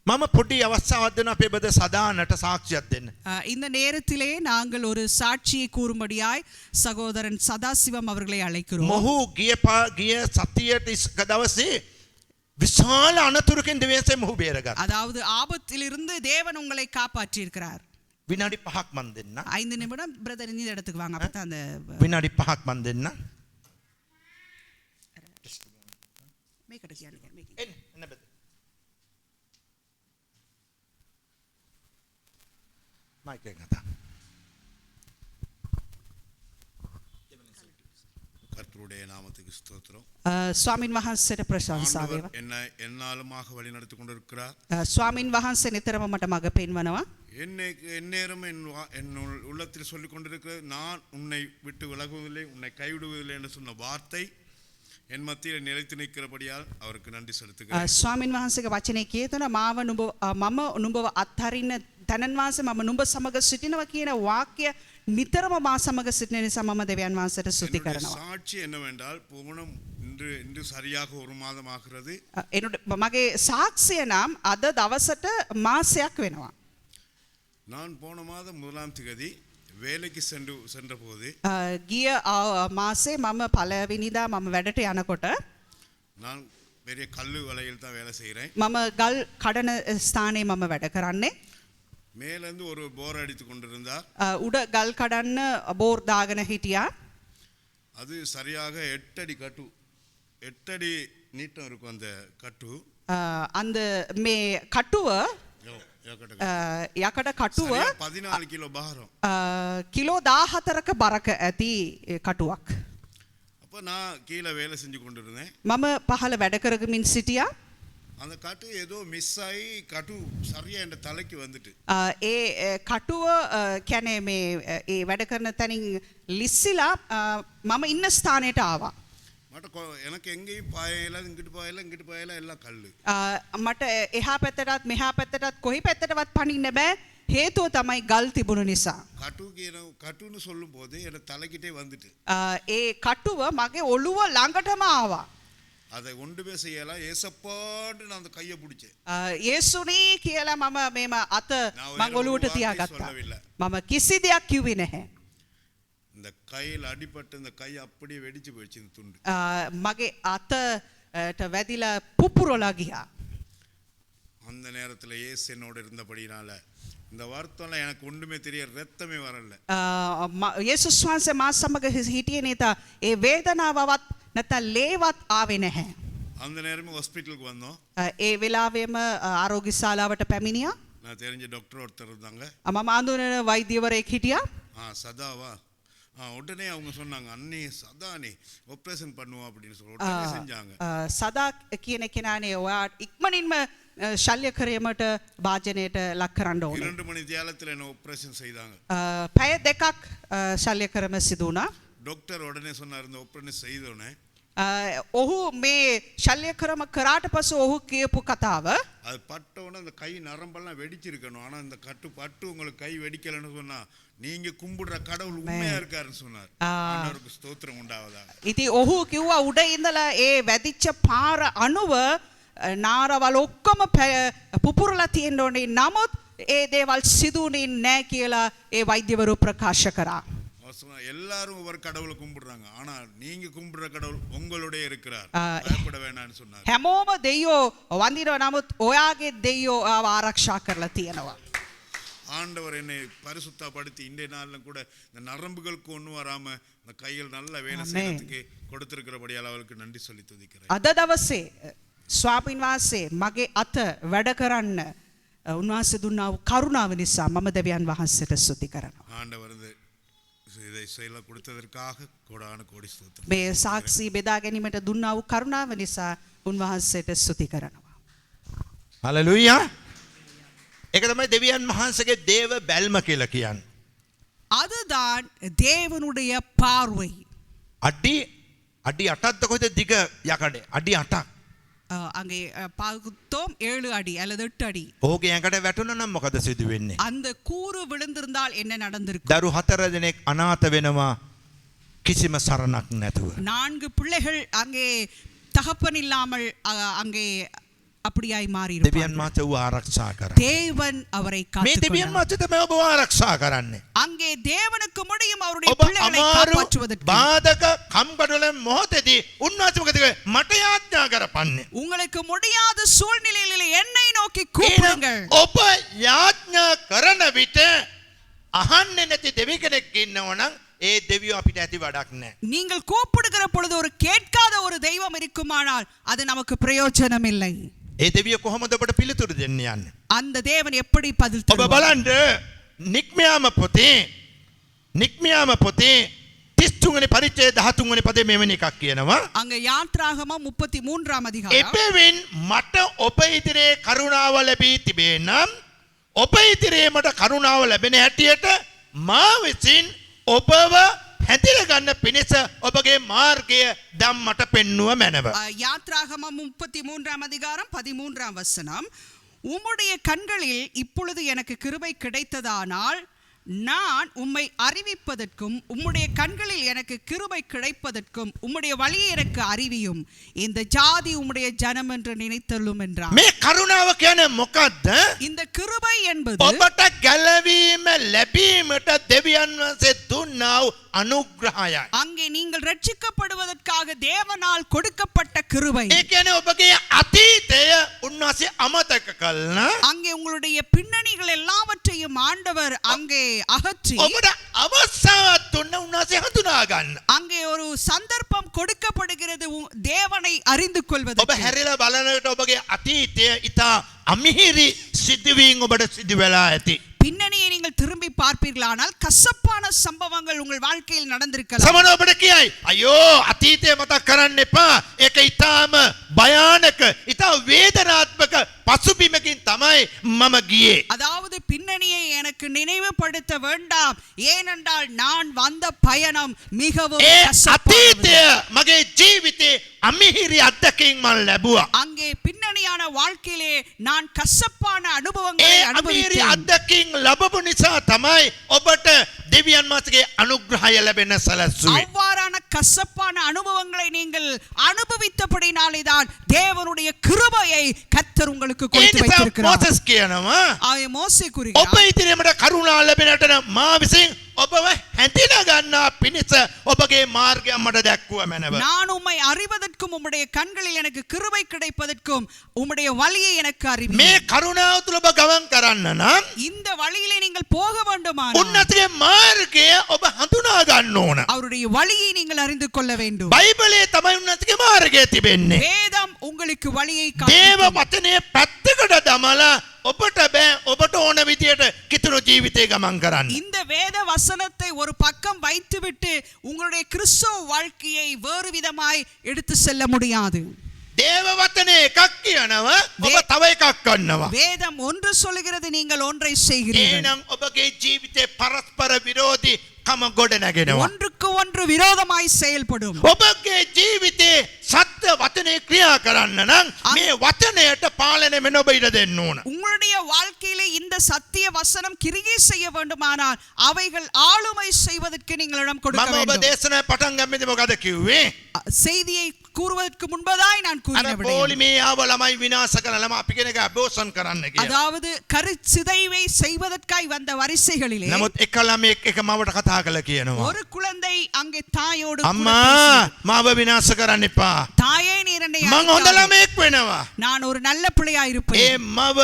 මම පොඩි අවස්ථාවක් දෙන අපේ බද සදානට සාක්ෂියක් දෙන්න. இந்த நேரத்திலே நாங்கள் ஒரு சாட்சியை கூறும்படியாய் சகோதரன் சதாசிவம் அவர்களை அழைக்கிறோம். මොහු ගිය සතියට දවසේ විශාල අනතුරකින් දෙවියන්සේ මොහු බේරගත්තා. அதாவது ஆபத்திலிருந்து தேவன் உங்களை காப்பாற்றி இருக்கிறார். විනාඩි 5ක් මන් දෙන්න. 5 நிமிடம் பிரதர் இந்த இடத்துக்கு வாங்க. அப்பதான் அந்த විනාඩි 5ක් මන් දෙන්න. මේකට කියන්නේ මේක. එන්න බද. මයික් එක ගත්තා. கர்த்தருடைய நாமத்துக்கு ஸ்தோத்திரம். ස්වාමින් වහන්සේට ප්‍රශංසා ஆண்டவர் වේවා. என்னை என்னாலுமாக வழி நடத்தி கொண்டிருக்கிறார். ස්වාමින් වහන්සේ නිතරම මට මඟ පෙන්වනවා. எந்நேரம் என் உள்ளத்தில் சொல்லிக் கொண்டிருக்கிறது, நான் உன்னை விட்டு விலகுவதில்லை, உன்னை கைவிடுவதில்லை என்று சொன்ன வார்த்தை என் மத்தியில் நிலைத்து நிற்கிறபடியால் அவருக்கு நன்றி செலுத்துகிறேன். ස්වාමින් වහන්සේගේ වචනේ කියතන මාව මම නුඹව අත්හරින්න තනන් වහන්සේ මම නුඹ සමග සිටිනවා කියන වාක්‍ය නිතරම මා සමග සිටින නිසා මම දෙවියන් වහන්සේට ස්තුති என்னுடைய කරනවා. சாட்சி என்னவென்றால் போகணும் இன்று சரியாக ஒரு மாதம் ஆகிறது. මගේ සාක්ෂිය නම් අද දවසට මාසයක් වෙනවා. நான் போன மாதம் 1ஆம் தேதி வேலைக்கு சென்ற போது ගිය මාසේ මම පළවෙනිදා මම වැඩට යනකොට நான் பெரிய கல்லு வலையில் தான் வேலை செய்கிறேன். මම ගල් කඩන ස්ථානයේ මම වැඩ කරන්නේ. மேலேருந்து ஒரு போர் அடித்து கொண்டிருந்தார். උඩ ගල් කඩන්න බෝර් දාගෙන හිටියා. அது சரியாக 8 அடி கட்டு, 8 அடி நீட்டம் இருக்கும் அந்த கட்டு. அந்த මේ කටුව යකඩ කටුව 14 கிலோ பாரம். කිලෝ 14ක බරක ඇති කටුවක්. அப்போ நான் கீழே வேலை செஞ்சு கொண்டிருந்தேன். මම පහළ වැඩ කරගමින් සිටියා. அந்த கட்டு ஏதோ மிஸ் ஆகி கட்டு சரியா என் தலைக்கு வந்துட்டு. ඒ කටුව කියන්නේ මේ ඒ වැඩ කරන තැනින් ලිස්සිලා මම ඉන්න ස්ථානයට ආවා. எனக்கு எங்கேயும் பாயல, இங்கிட்டு பாயல எல்லாம் கல்லு. මට එහා පැත්තටත් මෙහා පැත්තටත් කොයි පැත්තටවත් පනින්න බෑ. හේතුව තමයි ගල් තිබුණු නිසා. கட்டுன்னு சொல்லும் போது என் தலைக்கிட்டே வந்துட்டு. ඒ කටුව මගේ ඔළුව ළඟටම ආවා. அதை ஒன்றுமே செய்யலாம். ஏசப்பான்னு நான் அந்த கையை பிடிச்சேன். යේසුනි කියලා මම මේම අත මං ඔළුවට තියාගත්තා. මම කිසි දෙයක් කිව්වේ නැහැ. இந்த கையில் அடிபட்டு இந்த கை அப்படியே வெடிச்சு போயிடுச்சு இந்த துண்டு. මගේ අතට වැදිලා පුපුරලා ගියා. அந்த நேரத்தில் இயேசு என்னோட இருந்தபடினால இந்த வார்த்தைலாம் எனக்கு ஒன்றுமே தெரியாது, ரத்தமே வரல. යේසුස් වහන්සේ මා සමග හිටියේ නේද? ඒ වේදනාවවත් නැත්නම් ලේවත් ආවේ නැහැ. அந்த நேரமே ஹாஸ்பிட்டலுக்கு வந்தோம். ඒ වෙලාවෙම ආරෝග්‍ය ශාලාවට පැමිණියා. நான் தெரிஞ்ச டாக்டர் ஒருத்தர் இருந்தாங்க. මම අඳුනන වෛද්‍යවරයෙක් හිටියා. சதாவா உடனே அவங்க சொன்னாங்க, அண்ணே சதானே ஆபரேஷன் பண்ணுவோம் அப்படின்னு சொல்லி உடனே செஞ்சாங்க. සදා කියන කෙනානේ ඔයා ඉක්මනින්ම ශල්‍ය ක්‍රියාවට වාජනයට ලක් කරන්න ඕනේ. 2 மணி தியாலத்தில் என்ன ஆபரேஷன் செய்தாங்க. පැය දෙකක් ශල්‍ය ක්‍රම සිදු වුණා. டாக்டர் உடனே சொன்னார், இந்த ஆபரேஷன் செய்தோனே ඔහු මේ ශල්‍ය ක්‍රම කරාට පසු ඔහු කියපු කතාව அது பட்டவுடனே அந்த கை நரம்பெல்லாம் வெடிச்சிருக்கணும். ஆனா இந்த கட்டு பட்டு உங்களுக்கு கை வெடிக்கலன்னு சொன்னா நீங்க கும்பிடுற கடவுள் உண்மையா இருக்காருன்னு சொன்னார். ஆண்டவருக்கு ஸ்தோத்திரம் உண்டாவதாக. ඉතින් ඔහු කිව්වා උඩ ඉඳලා ඒ වැදිච්ච පාර අණුව නාරවල ඔක්කොම පුපුරලා තියෙන්න ඕනේ. නමුත් ඒ දේවල් සිදුුනේ නැහැ කියලා ඒ වෛද්‍යවරු ප්‍රකාශ කරා. எல்லாரும் ஒவ்வொரு கடவுளை கும்பிடுறாங்க, ஆனா நீங்க கும்பிடுற கடவுள் உங்களுடைய இருக்கிறார், பயப்பட வேண்டாம்னு சொன்னார். හැමෝම දෙයියෝ වඳිනවා, නමුත් ඔයාගේ දෙයියෝ ආරක්ෂා කරලා තියෙනවා. ஆண்டவர் என்னை பரிசுத்தப்படுத்தி இன்றைய நாளிலும் கூட இந்த நரம்புகளுக்கு ஒன்றும் வராம இந்த கையில் நல்ல வேலை செய்யறதுக்கு கொடுத்திருக்கிறபடியால் அவருக்கு நன்றி சொல்லி துதிக்கிறேன். අද දවසේ ස්වාමීන් වහන්සේ මගේ අත වැඩ කරන්න උන්වහන්සේ දුන්නා වූ කරුණාව නිසා මම දෙවියන් වහන්සේට ස්තුති කරනවා. ஆண்டவர் இதை செய்ய கொடுத்ததற்காக கோடான கோடி ஸ்தோத்திரம். මේ සාක්ෂි බෙදා ගැනීමට දුන්නා වූ කරුණාව නිසා උන්වහන්සේට ස්තුති කරනවා. හලෙලූයා. ඒක තමයි දෙවියන් වහන්සේගේ දේව බැල්ම කියලා කියන්නේ. அதுதான் தேவனுடைய பார்வை. අඩි 8ක්ද කොහෙද දිග යකඩේ? අඩි 8ක්. அங்கே பார்த்தோம் 7 அடி அல்லது 8 அடி. ඕකේ යකට වැටුණා නම් මොකද සිදු වෙන්නේ? அந்த கூறு விழுந்திருந்தால் என்ன நடந்திருக்கும்? දරු 4 දෙනෙක් අනාථ වෙනවා කිසිම සරණක් නැතුව. 4 பிள்ளைகள் அங்கே தகப்பன் இல்லாமல் அங்கே அப்படியாய் மாறி දෙවියන් වහන්සේ ඌ ආරක්ෂා කරා. தேவன் அவரை මේ දෙවියන් காத்துக்கொண்டார். වහන්සේ තමයි ඔබ ආරක්ෂා කරන්නේ. அங்கே தேவனுக்கு முடியும் அவருடைய ඔබ பிள்ளைகளை අමාරු காப்பாற்றுவதற்கு. බාධක කම්කටොල මොහොතේදී උන්වහන්සේ මොකද කළේ? මට යාඥා කරපන්නේ. உங்களுக்கு முடியாத சூழ்நிலையில் என்னை நோக்கி கூப்பிடுங்கள். ඔබ යාඥා කරන විට අහන්නේ නැති දෙවි කෙනෙක් ඉන්නවනම් ඒ දෙවියෝ අපිට ඇති වැඩක් නැහැ. நீங்கள் கூப்பிடுகிற பொழுது ஒரு கேட்காத ஒரு தெய்வம் இருக்குமானால் அது நமக்கு பிரயோஜனம் இல்லை. ඒ දෙවියෝ කොහොමද ඔබට පිළිතුරු දෙන්න යන්නේ? அந்த தேவன் எப்படி பதில் ඔබ தருவார்? බලන්න නික්මියාම පොතේ 33 වෙනි පරිච්ඡේදය 13 වෙනි පදේ මෙවැනි එකක් කියනවා. அங்க யாத்ராகமம் 33ஆம் அதிகாரம். එබැවින් මට ඔබ ඉදිරියේ කරුණාව ලැබී තිබේ නම් ඔබ ඉදිරියේ මට කරුණාව ලැබෙන හැටියට මා විසින් ඔබව හැඳින ගන්න පිණිස ඔබගේ මාර්ගය දම් මට පෙන්වුව මැනව. யாத்ராகமம் 33ஆம் அதிகாரம் 13ஆம் வசனம். உம்முடைய கண்களில் இப்பொழுது எனக்கு கிருபை கிடைத்ததானால் நான் உம்மை அறிவிப்பதற்கும் உம்முடைய கண்களில் எனக்கு கிருபை கிடைப்பதற்கும் உம்முடைய வழியை எனக்கு அறிவியும். இந்த ஜாதி உம்முடைய ஜனம் என்று நினைத்தள்ளும் என்றார். මේ කරුණාව කියන්නේ මොකද්ද? இந்த கிருபை என்பது ඔබට ගැලවීම ලැබීමට දෙවියන් වහන්සේ දුන්නා වූ අනුග්‍රහයයි. அங்கே நீங்கள் ரட்சிக்கப்படுவதற்காக தேவனால் கொடுக்கப்பட்ட கிருபை. ඒ කියන්නේ ඔබගේ අතීතය උන්වහන්සේ අමතක කළා. அங்கே உங்களுடைய பின்னணிகள் எல்லாவற்றையும் ஆண்டவர் அங்கே அகற்றி ඔබට අවස්ථාවක් දුන්න උන්වහන්සේ හඳුනා ගන්න. அங்கே ஒரு சந்தர்ப்பம் கொடுக்கப்படுகிறது தேவனை அறிந்து ඔබ கொள்வதற்கு. හැරිලා බලන විට ඔබගේ අතීතය ඉතා අමිහිරි සිදුවීම් ඔබට සිදු වෙලා ඇති. பின்னணியை நீங்கள் திரும்பி பார்ப்பீர்களானால் கசப்பான சம்பவங்கள் உங்கள் வாழ்க்கையில் நடந்திருக்கலாம். සමහර ඔබට කියයි අයියෝ අතීතය මතක් කරන්න එපා. ඒක ඊටාම භයානක, ඊටා වේදනාත්මක පසුබිමකින් තමයි මම ගියේ. அதாவது பின்னணியை எனக்கு நினைவுபடுத்த வேண்டாம், ஏனென்றால் நான் வந்த பயணம் மிகவும் ඒ கசப்பானது. අතීතය මගේ ජීවිතේ අමිහිරි අත්දැකීම් මම ලැබුවා. அங்கே பின்னணியான வாழ்க்கையிலே நான் கசப்பான ඒ அனுபவங்களை අමිහිරි அனுபவித்தேன். අත්දැකීම් ලැබපු නිසා තමයි ඔබට දෙවියන් වහන්සේගේ අනුග්‍රහය ලැබෙන්න සැලසුවේ. அவ்வாறான கசப்பான அனுபவங்களை நீங்கள் அனுபவித்தபடினாலே தான் தேவனுடைய கிருபையை கர்த்தர் உங்களுக்கு ඒ கொடுத்து නිසා வைத்திருக்கிறார். මෝසස් කියනවා ஆய மோசே ඔබ கூறுகிறார், ඉදිරියේ මට කරුණා ලැබෙනට මා විසින් ඔබව හැඳින ගන්නා පිණිස ඔබගේ මාර්ගය මට දැක්වුව මැනව. நான் உம்மை அறிவதற்கும் உம்முடைய கண்களில் எனக்கு கிருபை கிடைப்பதற்கும் உம்முடைய வழியை எனக்கு அறிவி. මේ කරුණාව තුළ ඔබ ගමන් කරන්න නම් இந்த வழியிலே நீங்கள் போக வேண்டுமானால் උන්නතගේ මාර්ගය ඔබ හඳුනා ගන්න ඕන. அவருடைய வழியை நீங்கள் அறிந்து கொள்ள வேண்டும். බයිබලයේ තමයි උන්නතගේ මාර්ගය තිබෙන්නේ. வேதம் உங்களுக்கு வழியை දේව காண்பிக்கும். වචනය පැත්තකට දමලා ඔබට බෑ ඔබට ඕන විදියට කිතුණු ජීවිතේ ගමන් කරන්න. இந்த வேத வசனத்தை ஒரு பக்கம் வைத்துவிட்டு உங்களுடைய கிறிஸ்தவ வாழ்க்கையை வேறு விதமாய் எடுத்து செல்ல முடியாது. දේව වචනේ එකක් කියනවා ඔබ තව එකක් කරනවා. வேதம் ஒன்று சொல்லுகிறது, நீங்கள் ஒன்றை செய்கிறீர்கள். එහෙනම් ඔබගේ ජීවිතේ පරස්පර විරෝධී කම ගොඩ නැගෙනවා. ஒன்றுக்கு ஒன்று விரோதமாய் செயல்படும். ඔබගේ ජීවිතේ සත්‍ය වචනේ ක්‍රියා කරන්න නම් මේ වචනයට පාලනය වෙන ඔබ ඉඩ දෙන්න ඕන. உங்களுடைய வாழ்க்கையிலே இந்த சத்திய வசனம் கிரியை செய்ய வேண்டுமானால் அவைகள் ஆளுமை செய்வதற்கு நீங்கள் இடம் கொடுக்க මම ඔබ வேண்டும். දේශනාවේ පටන් ගම්මේදී මොකද කිව්වේ? செய்தியை கூறுவதற்கு முன்பதாய் நான் අර கூறின விடயம். පොලිමේ ආව ළමයි විනාශ කරන ළමයි අපි කෙනෙක් අබෝසන් කරන්න කියලා. அதாவது கருச்சிதைவை செய்வதற்காய் வந்த வரிசைகளிலே නමුත් එක ළමයෙක් එක මවට කතා කළා කියනවා. ஒரு குழந்தை அங்கே தாயோடு கூட අම්මා பேசியது. මාව විනාශ කරන්න එපා. தாயே நீர் என்னை මං හොඳ அழிக்காதே. ළමයෙක් වෙනවා. நான் ஒரு நல்ல பிள்ளையா ඒ இருப்பேன். මව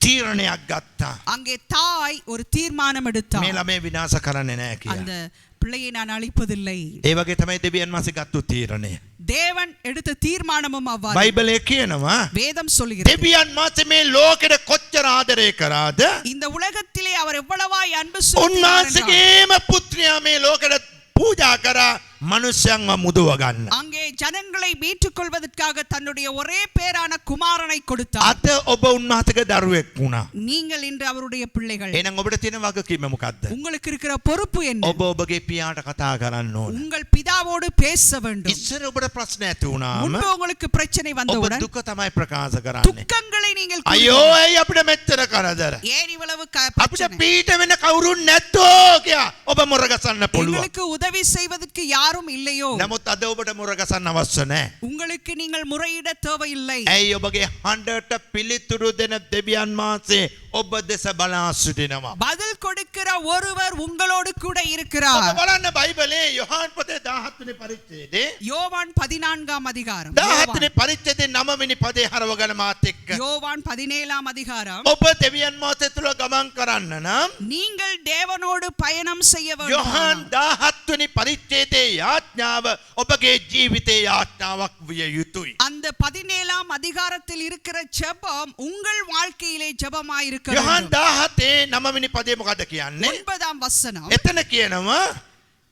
තීරණයක් ගත්තා. அங்கே தாய் ஒரு தீர்மானம் எடுத்தார். මේ ළමයා විනාශ කරන්නේ නැහැ කියලා. அந்த பிள்ளையை நான் அழிப்பதில்லை. ඒ වගේ තමයි දෙවියන් වහන්සේ ගත්තු තීරණය. தேவன் எடுத்த தீர்மானமும் அவ்வாறு. බයිබලයේ කියනවා வேதம் சொல்லுகிறது, දෙවියන් වහන්සේ මේ ලෝකෙට කොච්චර ආදරය කරාද? இந்த உலகத்திலே அவர் எவ்வளவாய் அன்பு செலுத்தினார் என்றால், උන්වහන්සේගේම පුත්‍රයා මේ ලෝකෙට පූජා කරා මනුෂ්‍යයන්ව මුදව ගන්න. அங்கே ஜனங்களை மீட்டுக் கொள்வதற்காக தன்னுடைய ஒரே பேரான குமாரனை கொடுத்தார். අද ඔබ උන්වහන්සේගේ දරුවෙක් වුණා. நீங்கள் இன்று அவருடைய பிள்ளைகள். එහෙනම් ඔබට තියෙන වගකීම මොකද්ද? உங்களுக்கு இருக்கிற பொறுப்பு என்ன? ඔබ ඔබගේ පියාට කතා කරන්න ඕන. உங்கள் பிதாவோடு பேச வேண்டும். ඉස්සර ඔබට ප්‍රශ්න ඇති වුණාම முன்பு உங்களுக்கு பிரச்சனை ඔබ வந்தவுடன் දුක තමයි ප්‍රකාශ කරන්නේ. துக்கங்களை நீங்கள் අයියෝ கூறுவீர்கள். ඇයි අපිට මෙච්චර කරදර? ஏன் இவ்வளவு අපිට பிரச்சனை? පීඩ වෙන කවුරුන් නැත්තෝ කියා ඔබ මොරග මුරගසන්න පුළුවන්. எங்களுக்கு உதவி செய்வதற்கு யாரும் இல்லையோ නමුත් අද ඔබට මුරගසන්න අවශ්‍ය නැහැ. உங்களுக்கு நீங்கள் முறையிட தேவையில்லை. ඇයි ඔබගේ හඬට පිළිතුරු දෙන දෙවියන් වහන්සේ ඔබ දෙස බලා සිටිනවා. பதில் கொடுக்கிற ஒருவர் உங்களோடு கூட ඔබ இருக்கிறார். බලන්න බයිබලේ යොහාන් පොතේ 17 වෙනි පරිච්ඡේදයේ யோவான் 14ஆம் அதிகாரம் 17 වෙනි පරිච්ඡේදයේ 9 වෙනි පදේ හරවගෙන මාත් එක්ක. யோவான் 17ஆம் அதிகாரம் ඔබ දෙවියන් වහන්සේ තුල ගමන් කරන්න නම් நீங்கள் தேவனோடு பயணம் செய்ய යොහාන් வேண்டும். 17 වෙනි පරිච්ඡේදයේ යාඥාව ඔබගේ ජීවිතයේ යාඥාවක් විය යුතුයි. அந்த 17ஆம் அதிகாரத்தில் இருக்கிற ஜெபம் உங்கள் வாழ்க்கையிலே ஜெபமாய் இருக்க යොහාන් வேண்டும். 17 9 වෙනි පදේ මොකද කියන්නේ? 9ஆம் வசனம் එතන කියනවා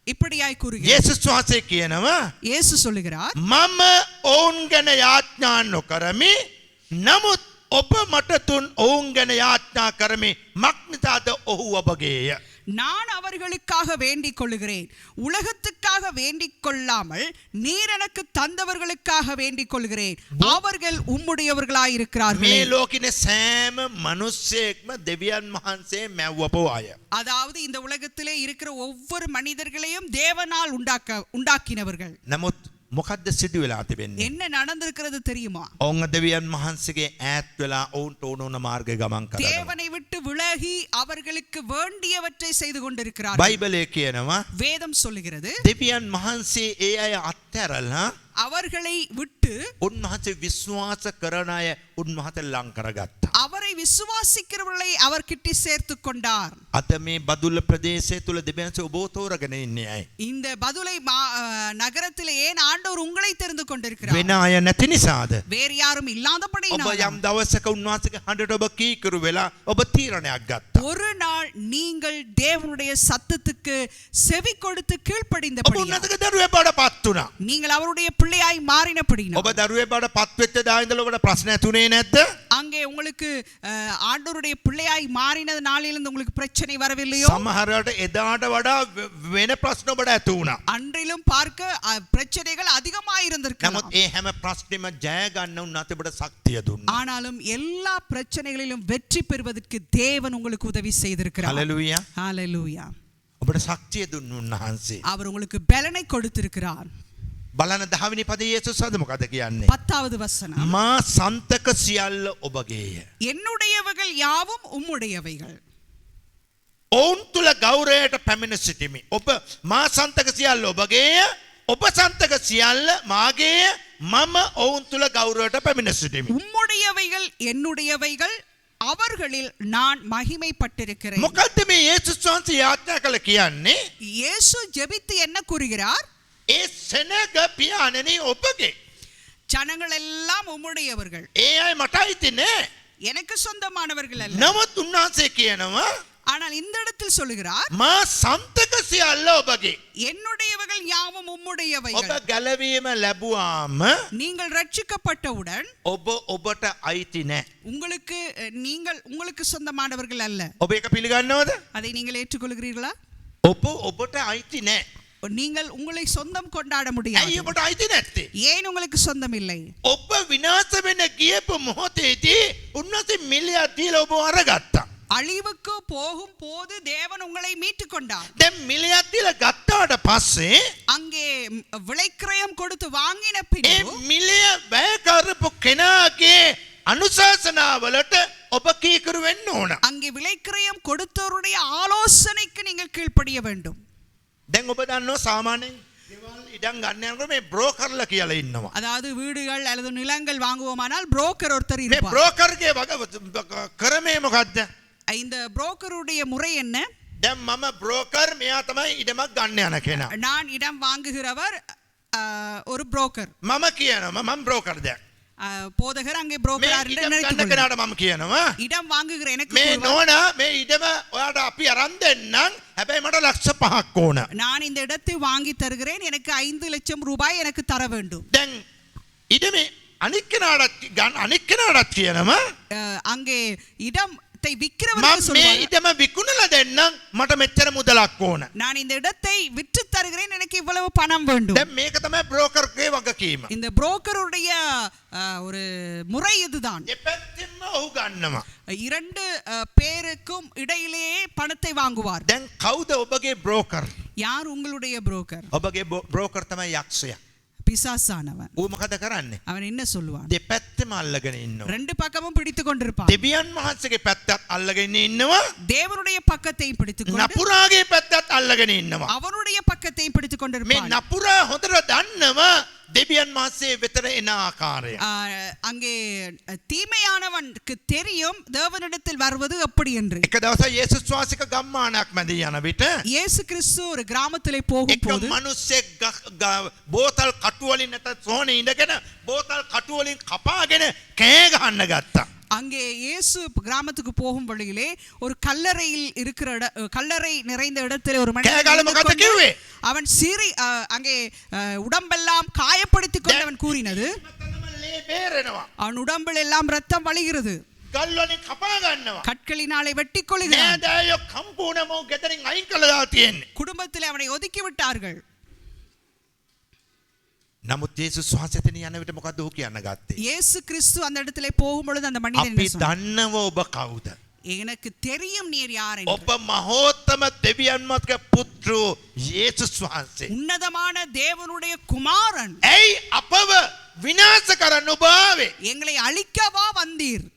இப்படியாய் கூறுகிறது. යේසුස් වහන්සේ කියනවා இயேசு சொல்லுகிறார், මම ඔවුන් ගැන යාඥා නොකරමි. නමුත් ඔබ මට තුන් ඔවුන් ගැන යාඥා කරමි. මක්නිසාද ඔහු ඔබගේය. நான் அவர்களுக்காக வேண்டிக் கொள்ளுகிறேன், உலகத்துக்காக வேண்டிக் கொள்ளாமல் நீர் எனக்கு தந்தவர்களுக்காக வேண்டிக் கொள்கிறேன், அவர்கள் உம்முடையவர்களாய் இருக்கிறார்கள். මේ ලෝකෙනේ සෑම මිනිස්සෙක්ම දෙවියන් වහන්සේ මැව්වපු අය. அதாவது இந்த உலகத்திலே இருக்கிற ஒவ்வொரு மனிதர்களையும் தேவனால் உண்டாக்கினவர்கள். නමුත් මොකද්ද සිදු වෙලා තිබෙන්නේ? என்ன நடந்திருக்கிறது தெரியுமா? ඔවුන් දෙවියන් වහන්සේගේ ඈත් වෙලා ඔවුන්ට ඕන ඕන මාර්ගය ගමන් කරනවා. தேவனை விட்டு விலகி அவர்களுக்கு வேண்டியவற்றை செய்து கொண்டிருக்கிறார்கள். බයිබලයේ කියනවා வேதம் சொல்லுகிறது, දෙවියන් වහන්සේ ඒ අය අත්හැරලා அவர்களை விட்டு උන්වහන්සේ විශ්වාස කරන අය උන්වහන්සේ ලං කරගත්තා. அவரை விசுவாசிக்கிறவர்களை அவர் கிட்டி சேர்த்து கொண்டார். අද මේ බදුල්ල ප්‍රදේශය තුල දෙවියන්සේ ඔබ තෝරගෙන ඉන්නේ අය. இந்த பதுளை நகரத்திலே ஏன் ஆண்டவர் உங்களை தெரிந்து கொண்டிருக்கிறார்? වෙන අය නැති නිසාද? வேறு யாரும் ඔබ இல்லாதபடியினால் යම් දවසක උන්වහන්සේගේ හඬට ඔබ කීකරු වෙලා ඔබ තීරණයක් ගත්තා. ஒரு நாள் நீங்கள் தேவனுடைய சத்தத்துக்கு செவி கொடுத்து ඔබ கீழ்ப்படிந்தபடியால் උන්නතක දරුවේ බඩපත් වුණා. நீங்கள் அவருடைய பிள்ளையாய் மாறினபடியினால் ඔබ දරුවේ බඩපත් වෙච්ච දා ඉඳලා ඔබට ප්‍රශ්න ඇතුනේ නැද්ද? அங்கே உங்களுக்கு ஆண்டவருடைய பிள்ளையாய் மாறின நாளிலிருந்து உங்களுக்கு பிரச்சனை வரவில்லையோ? සමහරවට එදාට වඩා වෙන ප්‍රශ්න ඔබට ඇති වුණා. அன்றிலும் பார்க்க பிரச்சனைகள் அதிகமாக இருந்திருக்கலாம். නමුත් ඒ හැම ප්‍රශ්නෙම ජය ගන්න උන්වහන්සේ ඔබට ශක්තිය දුන්නා. ஆனாலும் எல்லா பிரச்சனைகளிலும் வெற்றி பெறுவதற்கு தேவன் உங்களுக்கு உதவி செய்திருக்கிறார். හලෙලූයා. ஹalleluya. ඔබට ශක්තිය දුන්න උන්වහන්සේ. அவர் உங்களுக்கு பலனை கொடுத்திருக்கிறார். බලන 10 වෙනි පදයේ යේසුස් වහන්සේ මොකද කියන්නේ? 10வது வசனம், මා සන්තක සියල්ල ඔබගේය. என்னுடையவைகள் யாவும் உம்முடையவைகள். ඔවුන් තුල ගෞරවයට පැමිණ සිටිමි. ඔබ මා සන්තක සියල්ල ඔබගේය. ඔබ සන්තක සියල්ල මාගේය. මම ඔවුන් තුල ගෞරවයට පැමිණ සිටිමි. உம்முடையவைகள் என்னுடையவைகள், அவர்களில் நான் மகிமைப்பட்டிருக்கிறேன். මොකද්ද මේ යේසුස් වහන්සේ යාඥා කළ කියන්නේ? இயேசு ஜெபித்து என்ன கூறுகிறார்? ඒ සෙනග පියාණනි ඔබගේ. ஜனங்கள் எல்லாம் உம்முடையவர்கள், ඒ අය මට අයිති නෑ. எனக்கு சொந்தமானவர்கள் அல்ல. නමුත් උන්වහන්සේ කියනවා ஆனால் இந்த இடத்தில் சொல்லுகிறார், මා සන්තක සියල්ල ඔබගේ. என்னுடையவைகள் யாவும் ඔබ உம்முடையவைகள். ගැලවීම ලැබුවාම நீங்கள் ரட்சிக்கப்பட்டவுடன் ඔබ ඔබට අයිති නෑ. உங்களுக்கு சொந்தமானவர்கள் அல்ல. ඔබ ඒක පිළිගන්නවද? அதை நீங்கள் ஏற்றுக்கொள்கிறீர்களா? ඔබ ඔබට අයිති නෑ. நீங்கள் உங்களை சொந்தம் கொண்டாட ඇයි முடியாது. ඔබට අයිති නැත්තේ? ஏன் உங்களுக்கு சொந்தம் இல்லை? ඔබ විනාශ වෙන ගියපු මොහොතේදී උන්වහන්සේ මිලියන් දීලා ඔබ අරගත්තා. அழிவுக்கு போகும் போது தேவன் உங்களை மீட்டுக் கொண்டார். දැන් මිලියන් දීලා ගත්තාට පස්සේ அங்கே விலைக்கிரயம் கொடுத்து வாங்கின ඒ பின்பு මිලියන් වැය කරපු කෙනාගේ අනුශාසනාවලට ඔබ කීකරු වෙන්න ඕන. அங்கே விலைக்கிரயம் கொடுத்தவருடைய ஆலோசனைக்கு நீங்கள் கீழ்ப்படிய வேண்டும். දැන් ඔබ දන්නවා සාමාන්‍යයෙන් ගෙවල් ඉඩම් ගන්න යනකොට මේ බ්‍රෝකර්ලා කියලා ඉන්නවා. அதாவது வீடுகள் அல்லது நிலங்கள் வாங்குவோமானால் புரோக்கர் ஒருத்தர் මේ இருப்பார். බ්‍රෝකර්ගේ ක්‍රමය මොකද්ද? இந்த புரோக்கருடைய முறை என்ன? දැන් මම බ්‍රෝකර්, මෙයා තමයි ඉඩමක් ගන්න යන කෙනා. நான் இடம் வாங்குகிறவர், ஒரு புரோக்கர். මම කියනවා මම බ්‍රෝකර් දැන්. போதகர் அங்கே මේ புரோக்கர் ඉඩම් ගන්න කෙනාට මම කියනවා இடம் வாங்குகிற எனக்கு මේ கூறுவார், නෝනා මේ ඉඩම ඔයාට අපි අරන් දෙන්නම්. හැබැයි මට ලක්ෂ 5ක් ඕන. நான் இந்த இடத்தை வாங்கி தருகிறேன், எனக்கு 5 லட்சம் ரூபாய் எனக்கு தர வேண்டும். දැන් ඉඩමේ අනික් කෙනාටත් කියනවා அங்கே இடத்தை விற்கிறவருக்கு මම මේ சொல்வார், ඉඩම විකුණලා දෙන්නම් මට මෙච්චර මුදලක් ඕන. நான் இந்த இடத்தை விற்று தருகிறேன், எனக்கு இவ்வளவு பணம் வேண்டும். දැන් මේක තමයි බ්‍රෝකර්ගේ වගකීම. இந்த புரோக்கருடைய ஒரு முறை இதுதான். දෙපැත්තෙන්ම ඔහු ගන්නවා. 2 பேருக்கும் இடையிலேயே பணத்தை வாங்குவார். දැන් කවුද ඔබගේ බ්‍රෝකර්? யார் உங்களுடைய புரோக்கர்? ඔබගේ බ්‍රෝකර් තමයි යක්ෂයා. பிசாசானவன். ඌ මොකද කරන්නේ? அவன் என்ன சொல்லுவான்? දෙපැත්තම අල්ලගෙන ඉන්නවා. ரெண்டு பக்கமும் பிடித்துக் கொண்டிருப்பான். දෙවියන් වහන්සේගේ පැත්තත් අල්ලගෙන ඉන්නවා. தேவனுடைய பக்கத்தையும் பிடித்துக் கொண்டு නපුරාගේ පැත්තත් අල්ලගෙන ඉන්නවා. அவனுடைய பக்கத்தையும் பிடித்துக் මේ கொண்டிருப்பான். නපුරා හොඳට දන්නවා දෙවියන් වහන්සේ වෙතට එන ආකාරය. அங்கே தீமையானவனுக்கு தெரியும் தேவனிடத்தில் வருவது எப்படி என்று. එක දවසක් යේසුස් වාසික ගම්මානයක් මැද යන විට இயேசு கிறிஸ்து ஒரு கிராமத்திலே එක போகும்போது මිනිස්සෙක් බෝතල් කටු වලින් නැත්නම් සෝනේ ඉඳගෙන බෝතල් කටු වලින් කපාගෙන කෑ ගහන්න ගත්තා. அங்கே இயேசு கிராமத்துக்கு போகும் வழியிலே ஒரு கல்லறையில் இருக்கிற கல்லறை நிறைந்த இடத்திலே ஒரு மனிதன் கேகால நின்று முகத்தை கொண்டு கிவ்வே. அவன் சிறி அங்கே உடம்பெல்லாம் காயப்படுத்திக் கொண்டு அவன் கூறினது ලේ බේරෙනවා. அவன் உடம்பில் எல்லாம் ரத்தம் வழிகிறது, ගල් වලින් කපා ගන්නවා. கற்களினாலே வெட்டி கொள்கிறான். නෑදෑයෝ කම්පූර්ණම ගෙදරින් අයින් කළා තියෙන්නේ. குடும்பத்தில் அவனை ஒதுக்கி விட்டார்கள். නමුත් යේසුස් වහන්සේ යන විට මොකද්ද ඔහු කියන්න ගත්තේ? இயேசு கிறிஸ்து அந்த இடத்திலே போகும் பொழுது அந்த மனிதன் අපි என்ன சொன்னான்? දන්නව ඔබ කවුද? எனக்கு தெரியும் நீர் யார் என்று. ඔබ මහෝත්තම දෙවියන් වහන්සේගේ පුත්‍රෝ යේසුස් වහන්සේ. உன்னதமான தேவனுடைய குமாரன். ඇයි අපව විනාශ කරන්න ඔබ ආවේ? எங்களை அழிக்கவா வந்தீர்?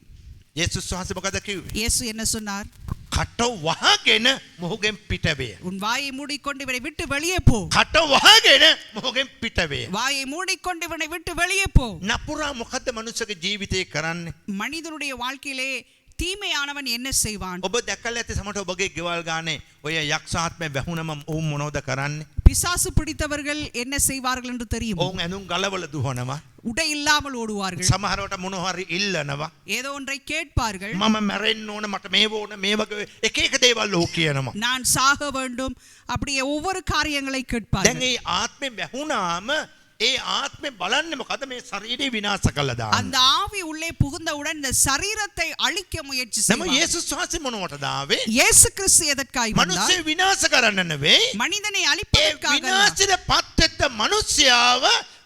යේසුස් වහන්සේ මොකද කිව්වේ? இயேசு என்ன சொன்னார்? කට වහගෙන මොහුගෙන් පිට වේ. உன் வாயை மூடிக்கொண்டு இவனை விட்டு வெளியே போ. කට වහගෙන මොහුගෙන් පිට වේ. வாயை மூடிக்கொண்டு இவனை விட்டு வெளியே போ. නපුරා මොකද්ද මනුස්සගේ ජීවිතේ කරන්නේ? மனிதனுடைய வாழ்க்கையிலே தீமையானவன் என்ன செய்வான்? ඔබ දැකලා ඇති සමහර ඔබගේ ගෙවල් ගානේ ඔය යක්ෂාත්මය වැහුනම ඔවුන් මොනවද කරන්නේ? பிசாசு பிடித்தவர்கள் என்ன செய்வார்கள் என்று தெரியும். ඔවුන් ඇඳුම් ගලවල දුවනවා. உடை இல்லாமல் ஓடுவார்கள். සමහරවට මොන හරි ඉල්ලනවා. ஏதோ ஒன்றை கேட்பார்கள். මම මැරෙන්න ඕන, මට මේව ඕන, මේ වගේ එක එක දේවල් ඔහු කියනවා. நான் சாக வேண்டும் அப்படியே ஒவ்வொரு காரியங்களை දැන් கேட்பார்கள். මේ ආත්මෙ වැහුනාම ඒ ආත්මෙ බලන්නේ මොකද? මේ ශරීරය විනාශ කළා දාන්න. அந்த ஆவி உள்ளே புகுந்தவுடன் இந்த சரீரத்தை அழிக்க முயற்சி නම செய்வார். යේසුස් වහන්සේ මොනවටද ආවේ? இயேசு கிறிஸ்து எதற்காய் வந்தார்? මිනිස්සු විනාශ කරන්න නෙවෙයි. மனிதனை ඒ அழிப்பதற்காக அல்ல. විනාශයට පත්වෙච්ච මිනිස්යාව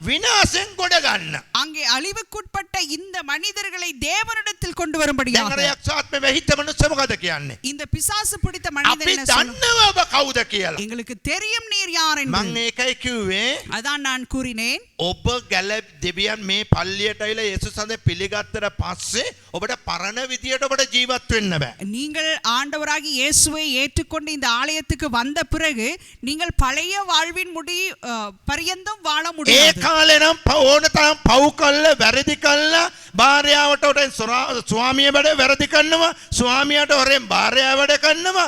විනාශෙන් ගොඩ ගන්න. அங்கே அழிவுக்குட்பட்ட இந்த மனிதர்களை தேவனிடத்தில் கொண்டு வரும்படியாக. දැන් අර යක්ෂාත්මෙ වැහිච්ච මිනිස්සු මොකද කියන්නේ? இந்த பிசாசு பிடித்த மனிதன் අපි என்ன சொல்றான்? දන්නව ඔබ කවුද කියලා. எங்களுக்கு தெரியும் நீர் யார் என்று. මම ඒකයි කිව්වේ அதான் நான் கூறினேன். ඔබ ගැල දෙවියන් මේ පල්ලියට ඇවිල්ලා යේසුස් වහන්සේ පිළිගත්තට පස්සේ ඔබට පරණ විදියට ඔබට ජීවත් වෙන්න බෑ. நீங்கள் ஆண்டவராகி இயேசுவை ஏற்றுக்கொண்டு இந்த ஆலயத்துக்கு வந்த பிறகு நீங்கள் பழைய வாழ்வின் முடி பரியந்தம் வாழ ඒ முடியாது. කාලේ නම් ඕන තරම් පව් කළා වැරදි කළා භාර්යාවට හොරෙන් ස්වාමියා වැඩ වැරදි කරනවා, ස්වාමියාට හොරෙන් භාර්යාව වැඩ කරනවා,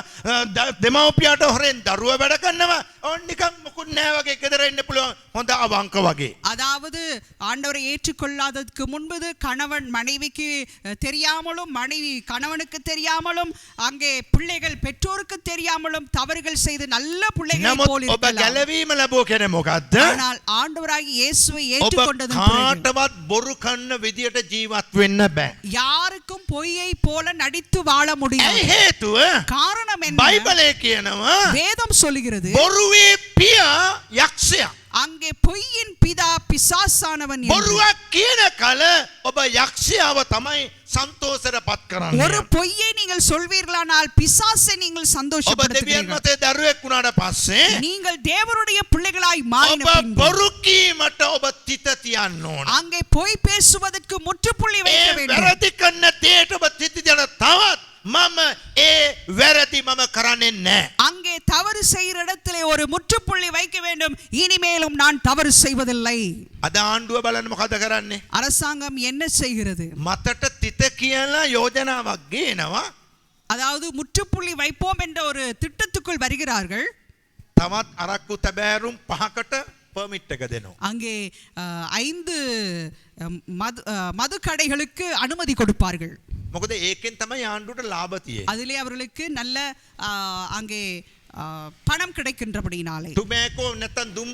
දෙමව්පියාට හොරෙන් දරුවා වැඩ කරනවා. ඕන් නිකන් මොකුත් නැහැ වගේ ගෙදර ඉන්න පුළුවන් හොඳ අවංක වගේ. அதாவது ஆண்டவரை ஏற்றுக்கொள்ளாததுக்கு முன்பது கணவன் மனைவிக்கு தெரியாமலும் மனைவி கணவனுக்கு தெரியாமலும் அங்கே பிள்ளைகள் பெற்றோருக்கு தெரியாமலும் தவறுகள் செய்து நல்ல பிள்ளைகளை නමුත් போல் ඔබ இருக்கலாம். ගැලවීම ලැබුව කෙනෙක් මොකද්ද? ஆனால் ஆண்டவராகி இயேசுவை ඔබ ஏற்றுக்கொண்டதன் பிறகு කාටවත් බොරු කන්න විදියට ජීවත් වෙන්න බෑ. யாருக்கும் பொய்யை போல நடித்து வாழ ඇයි முடியாது. හේතුව? காரணம் என்ன? බයිබලයේ කියනවා வேதம் சொல்லுகிறது බොරුවේ පියා යක්ෂයා. அங்கே பொய்யின் பிதா பிசாசானவன் என்று. බොරුවක් කියන කල ඔබ යක්ෂයාව තමයි සන්තෝෂයට පත් කරන්නේ. ஒரு பொய்யை நீங்கள் சொல்வீர்களானால் பிசாசை நீங்கள் ඔබ දෙවියන් சந்தோஷப்படுத்துகிறீர்கள். මතේ දරුවෙක් වුණාට පස්සේ நீங்கள் தேவனுடைய பிள்ளைகளாய் மாறின ඔබ பின்பு බොරු කීමට ඔබ තිත තියන්න ඕන. அங்கே பொய் பேசுவதற்கு முற்றுப்புள்ளி வைக்க ඒ வேண்டும். වැරදි කරන දේට ඔබ තිත තියන තවත් මම ඒ වැරදි මම කරන්නේ නැහැ. அங்கே தவறு செய்கிற இடத்திலே ஒரு முற்றுப்புள்ளி வைக்க வேண்டும். இனிமேலும் நான் தவறு செய்வதில்லை. අද ආණ්ඩුව බලන්න මොකද කරන්නේ? அரசாங்கம் என்ன செய்கிறது? මතට තිත කියලා යෝජනාවක් ගේනවා. அதாவது முற்றுப்புள்ளி வைப்போம் என்ற ஒரு திட்டத்துக்குள் வருகிறார்கள். තවත් අරක්කු තැබෑරුම් 5කට පර්මිට් එක දෙනවා. அங்கே 5 மது கடைகளுக்கு அனுமதி கொடுப்பார்கள். මොකද ඒකෙන් තමයි ආණ්ඩුවට ලාභ තියෙන්නේ. அதிலே அவர்களுக்கு நல்ல அங்கே பணம் கிடைக்கின்றபடினாலே ටොබැකෝ නැත්නම් දුම්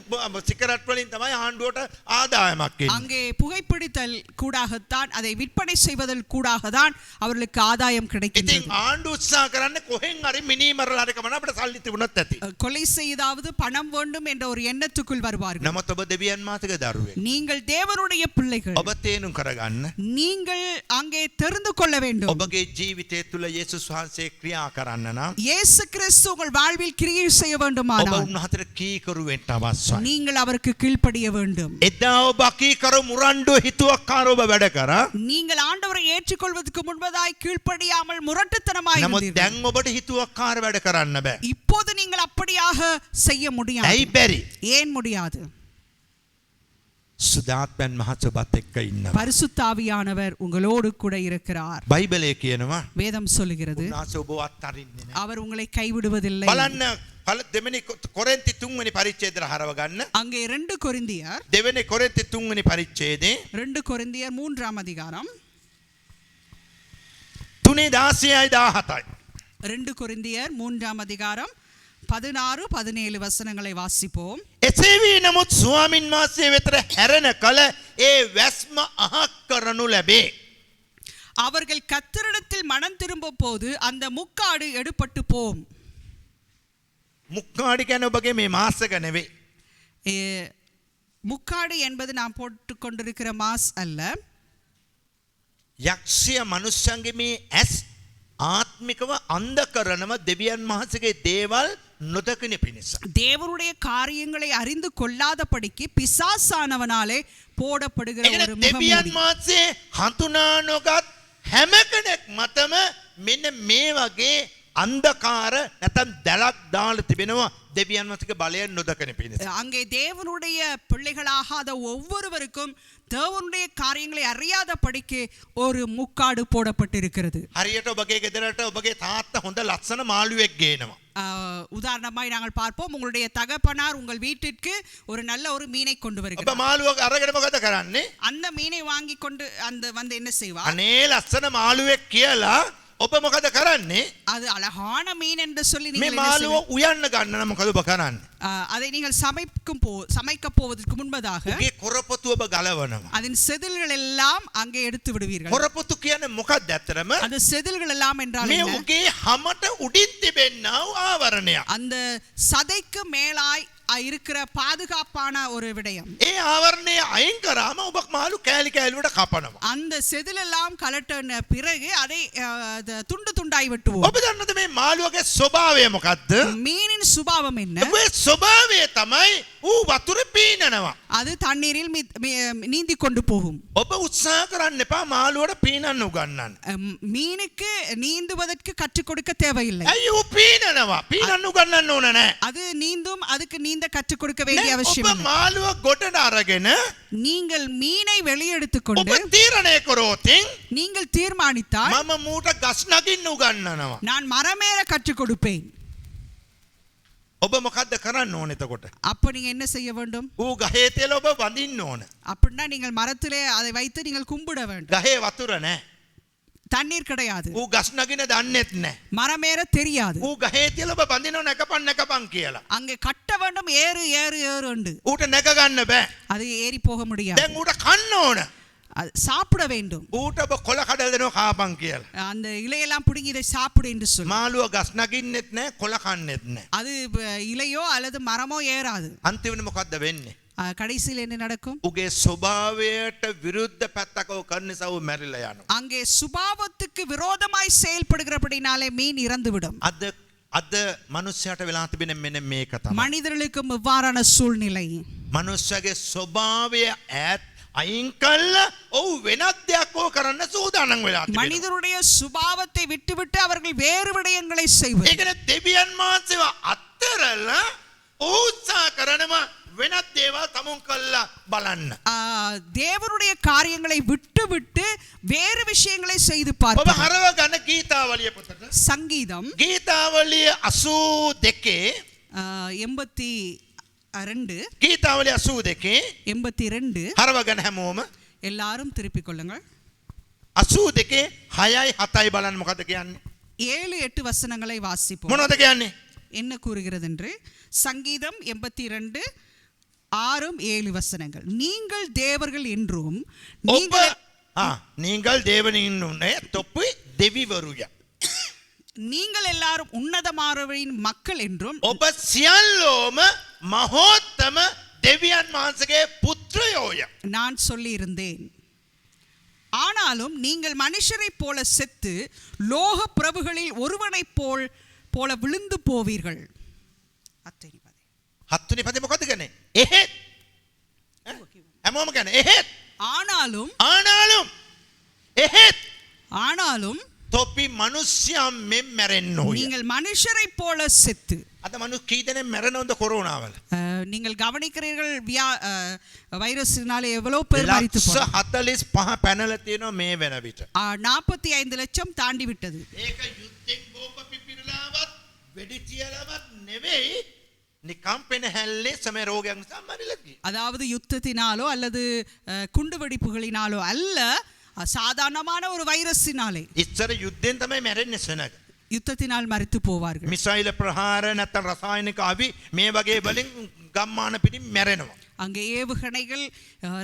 සිගරට් වලින් තමයි ආණ්ඩුවට ආදායමක් එන්නේ. அங்கே புகைப்பிடித்தல் கூடாகத்தான் அதை விற்பனை செய்வதல் கூடாகத்தான் அவர்களுக்கு ஆதாயம் ඉතින් கிடைக்கின்றது. ආණ්ඩුව උත්සාහ කරන්නේ කොහෙන් හරි මිනි මරලා හරි කමන අපිට සල්ලි තිබුණත් ඇති. கொலை செய்தாவது பணம் வேண்டும் என்ற ஒரு எண்ணத்துக்குள் வருவார்கள். නමුත් ඔබ දෙවියන් මාතක දරුවෙක්. நீங்கள் தேவனுடைய பிள்ளைகள். ඔබ තේරුම් කරගන්න. நீங்கள் அங்கே தெரிந்து கொள்ள வேண்டும். ඔබගේ ජීවිතය තුළ යේසුස් වහන්සේ ක්‍රියා කරන්න නම් இயேசு கிறிஸ்து உங்கள் வாழ்வில் வாழ்வில் கிரியை செய்ய ඔබ வேண்டுமானால் උන්වහන්සේට කීකරු වෙන්න අවශ්‍යයි. நீங்கள் அவருக்கு கீழ்ப்படிய வேண்டும். එදා ඔබ කීකරු මුරණ්ඩුව හිතුවක්කාර ඔබ වැඩ කරා. நீங்கள் ஆண்டவரை ஏற்றுக்கொள்வதற்கு முன்பதாய் கீழ்ப்படியாமல் முரட்டுத்தனமாய் නමුත් இருந்தீர்கள். දැන් ඔබට හිතුවක්කාර වැඩ කරන්න බෑ. இப்போது நீங்கள் அப்படியாக செய்ய முடியாது. ඇයි බැරි? ஏன் முடியாது? සුදාත්මයන් වහන්සේ ඔබත් එක්ක ඉන්නවා. பரிசுத்த ஆவியானவர் உங்களோடு கூட இருக்கிறார். බයිබලයේ කියනවා வேதம் சொல்லுகிறது උන්වහන්සේ ඔබව අත්හරින්නේ නැහැ. அவர் உங்களை கைவிடுவதில்லை. බලන්න දෙවෙනි කොරින්ති 3 වෙනි පරිච්ඡේදය හරව ගන්න. அங்கே 2 கொரிந்தியர் දෙවෙනි කොරින්ති 3 වෙනි පරිච්ඡේදයේ 2 கொரிந்தியர் 3ஆம் அதிகாரம் 3:16-17යි. 2 கொரிந்தியர் 3ஆம் அதிகாரம் 16-17 வசனங்களை வாசிப்போம். එසේ වී නමුත් ස්වාමින් වහන්සේ වෙතට හැරෙන කල ඒ වැස්ම අහක් කරනු ලැබේ. அவர்கள் கர்த்தரிடத்தில் மனம் திரும்பும் போது அந்த முக்காடு எடுபட்டு போம். මුක්කාඩි කියන්නේ ඔබගේ මේ මාසක නෙවෙයි. முக்காடு என்பது நாம் போட்டுக் கொண்டிருக்கிற மாஸ் அல்ல. යක්ෂය මනුෂ්‍යන්ගේ මේ ඇස් ආත්මිකව අන්ධ කරනව දෙවියන් වහන්සේගේ දේවල් නොදකින පිණිස. தேவனுடைய காரியங்களை அறிந்து கொள்ளாதபடிக்கு பிசாசானவனாலே போடப்படுகிற ஒரு දෙවියන් முகமூடி. වහන්සේ හඳුනා නොගත් හැම කෙනෙක් මතම මෙන්න මේ වගේ අන්ධකාර නැත්නම් දැලක් දාලා තිබෙනවා දෙවියන් වහන්සේගේ බලයෙන් නොදකින පිණිස. அங்கே தேவனுடைய பிள்ளைகளாகாத ஒவ்வொருவருக்கும் தேவனுடைய காரியங்களை அறியாதபடிக்கு ஒரு முக்காடு போடப்பட்டிருக்கிறது. හරියට ඔබගේ ගෙදරට ඔබගේ තාත්තා හොඳ ලස්සන මාළුවෙක් ගේනවා. உதாரணமாய் நாங்கள் பார்ப்போம், உங்களுடைய தகப்பனார் உங்கள் வீட்டிற்கு ஒரு நல்ல ஒரு மீனை கொண்டு ඔබ வருகிறார். මාළුවක් අරගෙන මොකද කරන්නේ? அந்த மீனை வாங்கி கொண்டு வந்து என்ன செய்வார்? අනේ ලස්සන මාළුවෙක් කියලා ඔබ මොකද කරන්නේ? அது அழகான மீன் என்று சொல்லி මේ நீங்கள் என்ன මාළුව செய்வீர்கள்? උයන්න ගන්න නම් මොකද ඔබ කරන්නේ? அதை நீங்கள் சமைக்க போவதற்கு முன்பதாக ඔබගේ කොරපොතු ඔබ ගලවනවා. அதன் செதில்கள் எல்லாம் அங்கே எடுத்து விடுவீர்கள். කොරපොතු කියන්නේ මොකක්ද ඇත්තටම? அந்த செதில்கள் எல்லாம் என்றால் මේ என்ன? උගේ හැමට උඩින් තිබෙනා වූ ආවරණයක්. அந்த சதைக்கு மேலாய் இருக்கிற பாதுகாப்பான ஒரு விடயம். ඒ ආවරණය අයින් කරාම ඔබ මාළු කෑලි කෑලි වලට කපනවා. அந்த செதில் எல்லாம் கலட்டின பிறகு அதை துண்டு துண்டாய் வெட்டுவோம். ඔබ දන්නවද මේ මාළුවගේ ස්වභාවය මොකක්ද? மீனின் சுபாவம் என்ன? ඔබේ ස්වභාවය තමයි ඌ වතුර පීනනවා. அது தண்ணீரில் நீந்தி கொண்டு போகும். ඔබ උත්සාහ කරන්න එපා මාළුවට පීනන්න උගන්නන්න. மீனுக்கு நீந்துவதற்கு கற்றுக் கொடுக்க தேவையில்லை. ඇයි ඌ පීනනවා? පීනන්න උගන්නන්න ඕන නැහැ. அது நீந்தும், அதுக்கு நீந்த கற்றுக் கொடுக்க வேண்டிய அவசியம் ඔබ இல்லை. මාළුව ගොඩට අරගෙන நீங்கள் மீனை வெளியெடுத்துக் ඔබ கொண்டு තීරණය කරෝතින් நீங்கள் தீர்மானித்தால் මම මූට ගස් නගින්න උගන්නනවා. நான் மரமேற கற்றுக் கொடுப்பேன். ඔබ මොකද්ද කරන්න ඕන එතකොට? அப்ப நீங்க என்ன செய்ய வேண்டும்? ඌ ගහේ තියලා ඔබ වඳින්න ඕන. அப்படின்னா நீங்கள் மரத்திலே அதை வைத்து நீங்கள் கும்பிட வேண்டும். ගහේ වතුර නැහැ. தண்ணீர் கிடையாது. ඌ ගස් නගින දන්නෙත් නැහැ. மரமேற தெரியாது. ඌ ගහේ තියලා ඔබ වඳිනව නැකපන් කියලා. அங்கே கட்ட வேண்டும், ஏறு ஏறு ஏறு உண்டு. ඌට නැක ගන්න බෑ. அது ஏறி போக முடியாது. දැන් ඌට කන්න ඕන. அது சாப்பிட வேண்டும். ඌට ඔබ කොළ කඩල දෙනවා කාපන් කියලා. அந்த இலையெல்லாம் பிடுங்கி இதை சாப்பிடு என்று சொல்லு. මාළුව ගස් නගින්නෙත් නැහැ කොළ කන්නෙත් නැහැ. அது இலையோ அல்லது மரமோ ஏறாது. අන්තිමට මොකද්ද වෙන්නේ? கடைசியில் என்ன நடக்கும்? උගේ ස්වභාවයට විරුද්ධ පැත්තක ඔය කරන නිසා ඌ මැරිලා යනවා. அங்கே சுபாவத்துக்கு விரோதமாய் செயல்படுகிறபடினாலே மீன் இறந்துவிடும். අද මනුස්සයාට වෙලා තිබෙන මෙන්න මේක තමයි. மனிதர்களுக்கும் இவ்வாறான சூழ்நிலை. මනුස්සයාගේ ස්වභාවය අයින් කළා ඔව් වෙනත් දෙයක් ඕක කරන්න සූදානම් වෙලා තිබෙනවා. மனிதருடைய சுபாவத்தை விட்டுவிட்டு அவர்கள் வேறு விடயங்களை செய்வது. ඒ කියන්නේ දෙවියන් වහන්සේව අත්තරලා උත්සාහ කරනවා වෙනත් දේවල් තමුන් කළා බලන්න. தேவனுடைய காரியங்களை விட்டுவிட்டு வேறு விஷயங்களை செய்து ඔබ பார்ப்பது. හරව ගන්න ගීතාවලිය පොතට. சங்கீதம் ගීතාවලිය 82 82 ගීතාවලිය 82 82 හරව ගන්න හැමෝම எல்லாரும் திருப்பிக் கொள்ளுங்கள். 82 6යි 7යි බලන්න මොකද කියන්නේ? 7-8 வசனங்களை வாசிப்போம். මොනවද කියන්නේ? என்ன கூறுகிறது என்று சங்கீதம் 82 6-7 வசனங்கள். நீங்கள் தேவர்கள் என்றும் நீங்கள் தேவனின்னுடைய தொப்பு දෙවිවරුය. நீங்கள் எல்லாரும் உன்னதமானவரின் மக்கள் என்றும் ඔබ සියල්ලෝම මහෝත්තම දෙවියන් වහන්සේගේ පුත්‍රයෝය. நான் சொல்லியிருந்தேன். ஆனாலும் நீங்கள் மனுஷரைப் போல செத்து லோக பிரபுகளில் ஒருவனைப் போல விழுந்து போவீர்கள். හත්වෙනි පදේ. හත්වෙනි පදේ මොකද්ද කියන්නේ? එහෙත් හැමෝම කියන්නේ එහෙත් ஆனாலும் ආනාලුම් එහෙත් ஆனாலும் තොපි මිනිස්යන් මෙන් මැරෙන්නෝය. நீங்கள் மனுஷரைப் போல செத்து අද මිනිස් කී දෙනෙක් මැරෙනවද කොරෝනාවල? நீங்கள் கவனிக்கிறீர்கள் வைரஸினாலே எவ்வளவு பேர் மரித்து ලක්ෂ போனார்கள். 45 පැනලා තියෙනවා මේ වෙන විට. 45 லட்சம் தாண்டி விட்டது. ඒක යුද්ධෙන් බෝම්බ පිපිරලාවත් වෙඩි තියලාවත් නෙවෙයි නිකම් පෙන හැල්ලේ සමේ රෝගයක් නිසා මැරිලා ගියේ. அதாவது யுத்தத்தினாலோ அல்லது குண்டு வெடிப்புகளினாலோ அல்ல, சாதாரணமான ஒரு வைரஸினாலே ඉස්සර යුද්ධෙන් තමයි මැරෙන්නේ සෙනග. யுத்தத்தினால் மரித்து போவார்கள். මිසයිල ප්‍රහාර නැත්නම් රසායනික අවි මේ වගේ වලින් ගම්මාන පිටින් මැරෙනවා. அங்கே ஏவுகணைகள்,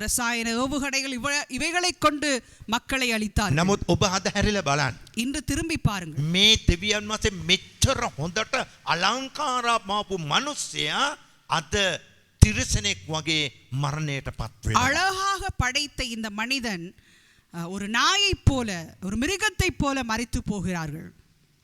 ரசாயன ஏவுகணைகள் இவைகளை கொண்டு மக்களை அழித்தார். නමුත් ඔබ අද හැරිලා බලන්න. இன்று திரும்பி பாருங்கள். මේ දෙවියන් වහන්සේ මෙච්චර හොඳට අලංකාරා මාපු මිනිස්සයා අද තිරසනෙක් වගේ මරණයටපත් වෙනවා. அழகாக படைத்த இந்த மனிதன் ஒரு நாயைப் போல, ஒரு மிருகத்தைப் போல மரித்து போகிறார்கள்.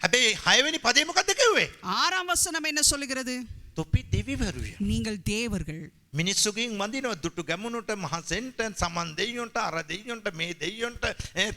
හැබැයි 6 වෙනි පදේ මොකද්ද කිව්වේ? 6ஆம் வசனம் என்ன சொல்லுகிறது? තොපි දෙවිවරුය. நீங்கள் தேவர்கள். මිනිස්සුකින් වඳිනවා දුටු ගැමුණුට මහසෙන්ට සමන් දෙයියොන්ට අර දෙයියොන්ට මේ දෙයියොන්ට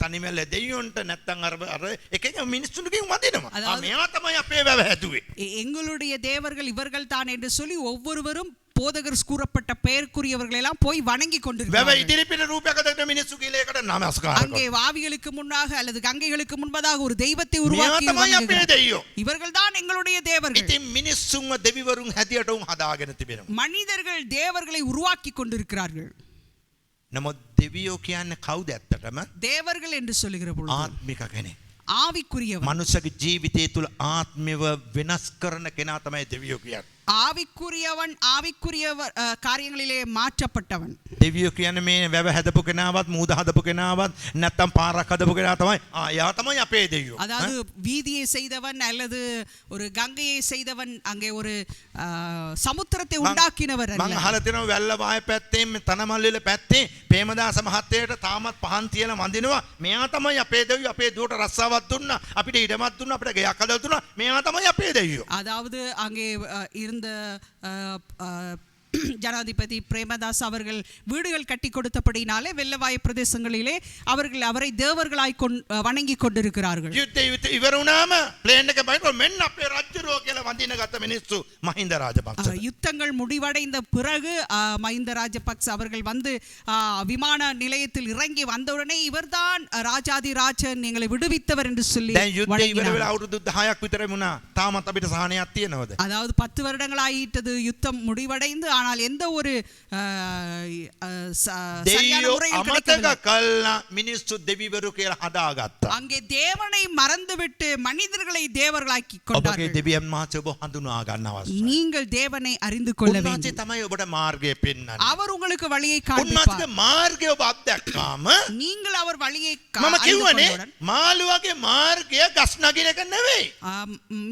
තනිමැල්ල දෙයියොන්ට නැත්තම් අර එකෙන් මිනිස්සුන්ගෙන් වඳිනවා. මෙයා තමයි අපේ වැව හැදුවේ. எங்களுடைய தேவர்கள் இவர்கள் தான் என்று சொல்லி ஒவ்வொருவரும் போதகர் கூறப்பட்ட பெயருக்குரியவர்கள் எல்லாம் போய் வணங்கி වැව கொண்டிருக்கிறார்கள். ඉදිරිපිට රූපයක් දැක්ක මිනිස්සු කීලයකට නමස්කාර அங்கே කරනවා. வாவிகளுக்கு முன்னாக அல்லது கங்கைகளுக்கு முன்பதாக ஒரு தெய்வத்தை මෙයා உருவாக்கி තමයි අපේ வணங்குகிறார்கள். දෙයියෝ. இவர்கள் தான் எங்களுடைய தேவர்கள். ඉතින් මිනිස්සුන්ව දෙවිවරුන් හැදියට උන් හදාගෙන තිබෙනවා. மனிதர்கள் தேவர்களை உருவாக்கி கொண்டிருக்கிறார்கள். නමුත් දෙවියෝ කියන්නේ කවුද ඇත්තටම? தேவர்கள் என்று சொல்லுகிற பொழுது ආත්මික කෙනෙක්. ஆவிக்குரியவன். මනුෂ්‍යගේ ජීවිතය තුළ ආත්මව වෙනස් කරන කෙනා තමයි දෙවියෝ කියන්නේ. ஆவிக்குரியவன், ஆவிக்குரியவர் காரியங்களிலே மாற்றப்பட்டவன். දෙවියෝ කියන්නේ මේ වැව හැදපු කෙනාවත් මූද හදපු කෙනාවත් නැත්තම් පාරක් හදපු කෙනා තමයි යා තමයි අපේ දෙවියෝ. அதாவது வீதியை செய்தவன் அல்லது ஒரு கங்கையை செய்தவன், அங்கே ஒரு சமுத்திரத்தை உண்டாக்கினவர் මං அல்ல. අහලා තියෙනවා වැල්ලවාය පැත්තේ තනමල්ලිල පැත්තේ ප්‍රේමදාස මහත්තයාට තාමත් පහන් තියලා වඳිනවා. මෙයා තමයි අපේ දෙවියෝ. අපේ දුවට රස්සාවක් දුන්නා, අපිට ඉඩමක් දුන්නා, අපිට ගෙයක් හදලා දුන්නා. මෙයා තමයි අපේ දෙවියෝ. அதாவது அங்கே இருந்த ஜனாதிபதி பிரேமதாஸ் அவர்கள் வீடுகள் கட்டி கொடுத்தபடினாலே வெள்ளவாய பிரதேசங்களிலே அவர்கள் அவரை தேவர்களாய் வணங்கி கொண்டிருக்கிறார்கள். යුද්ධ ඉවර වුණාම ප්ලේන් එක බයිනකොට මෙන්න අපේ රජුරෝ කියලා වඳින ගත්ත මිනිස්සු මහින්ද රාජපක්ෂ. யுத்தங்கள் முடிவடைந்த பிறகு மஹிந்த ராஜபக்ச அவர்கள் வந்து விமான நிலையத்தில் இறங்கி வந்தவுடனே இவர்தான் ராஜாதி ராஜன் எங்களை விடுவித்தவர் என்று சொல்லி දැන් යුද්ධ ඉවර වෙලා අවුරුදු 10ක් විතර වුණා. තාමත් අපිට සහනයක් තියෙනවද? அதாவது 10 வருடங்கள் ஆயிட்டது யுத்தம் முடிவடைந்து. ஆனால் எந்த ஒரு சரியான දෙවියෝ முறையில் අමතක கிடைக்கவில்லை. කළා මිනිස්සු දෙවිවරු කියලා හදාගත්තා. அங்கே தேவனை மறந்துவிட்டு மனிதர்களை தேவர்களாக்கி ඔබගේ கொண்டார்கள். දෙවියන් වහන්සේ ඔබ හඳුනා ගන්න අවශ්‍යයි. நீங்கள் தேவனை அறிந்து கொள்ள උන්වහන්සේ வேண்டும். තමයි ඔබට මාර්ගය පෙන්වන්නේ. அவர் உங்களுக்கு வழியை උන්වහන්සේගේ காண்பிப்பார். මාර්ගය ඔබ අත්දැක්කාම நீங்கள் அவர் வழியை මම அறிந்து කිව්වනේ கொண்டவுடன், මාළුවගේ මාර්ගය ගස් නගින එක නෙවෙයි.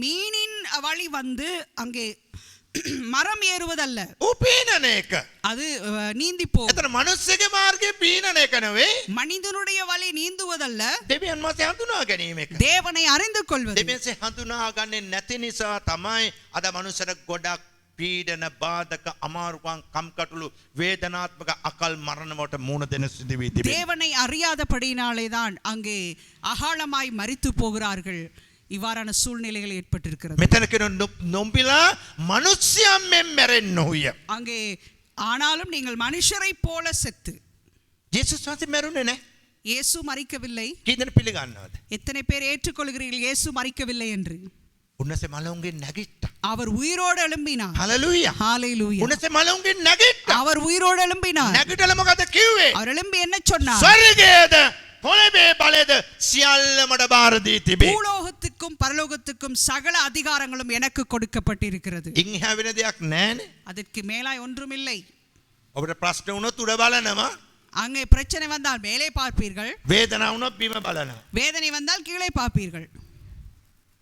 மீனின் வழி வந்து அங்கே மரம் ஏறுவதல்ல, ඌ පීනන එක. அது நீந்தி போகும். එතන මිනිස්සුගේ මාර්ගය පීනන එක නෙවෙයි. மனிதனுடைய வழி நீந்துவதல்ல, දෙවියන් වහන්සේ හඳුනා ගැනීම එක. தேவனை அறிந்து கொள்வது. දෙවියන්සේ හඳුනාගන්නේ නැති නිසා තමයි අද මනුස්සර ගොඩක් පීඩන බාධක අමාරුකම් කම්කටොළු වේදනාත්මක අකල් මරණ වලට මුහුණ දෙන සිදුවී තිබෙනවා. தேவனை அறியாதபடியினாலே தான் அங்கே அகாலமாய் மரித்து போகிறார்கள். இவ்வாறான சூழ்நிலைகள் ஏற்பட்டிருக்கிறது. මෙතන කියන නොම්බිලා මිනිස්යන් මෙන් මැරෙන්නෝය. அங்கே ஆனாலும் நீங்கள் மனுஷரைப் போல செத்து. ජේසුස් වහන්සේ මැරුණේ නැහැ. இயேசு மரிக்கவில்லை. කී දෙනෙක් පිළිගන්නවද? எத்தனை பேர் ஏற்றுக்கொள்கிறீர்கள் இயேசு மரிக்கவில்லை என்று? උන්වහන්සේ මලවුන්ගෙන් නැගිට්ටා. அவர் உயிரோடு எழும்பினார். හලෙලූයා. ஹalleluya. උන්වහන්සේ මලවුන්ගෙන් නැගිට්ටා. அவர் உயிரோடு எழும்பினார். නැගිටලා මොකද කිව්වේ? அவர் எழும்பி என்ன சொன்னார்? ස්වර්ගයේද පොළවේ බලයේද සියල්ලමඩ බාර දී තිබේ. பூலோகத்துக்கும் பரலோகத்துக்கும் சகல அதிகாரங்களும் எனக்கு கொடுக்கப்பட்டிருக்கிறது. ඉන් එහා වෙන දෙයක් නැහැනේ. அதற்கு மேலாய் ஒன்றுமில்லை. ඔබට ප්‍රශ්න වුණොත් උඩ බලනවා. அங்கே பிரச்சனை வந்தால் மேலே பார்ப்பீர்கள், වේදනාව වුණොත් බිම බලනවා. வேதனை வந்தால் கீழே பார்ப்பீர்கள்.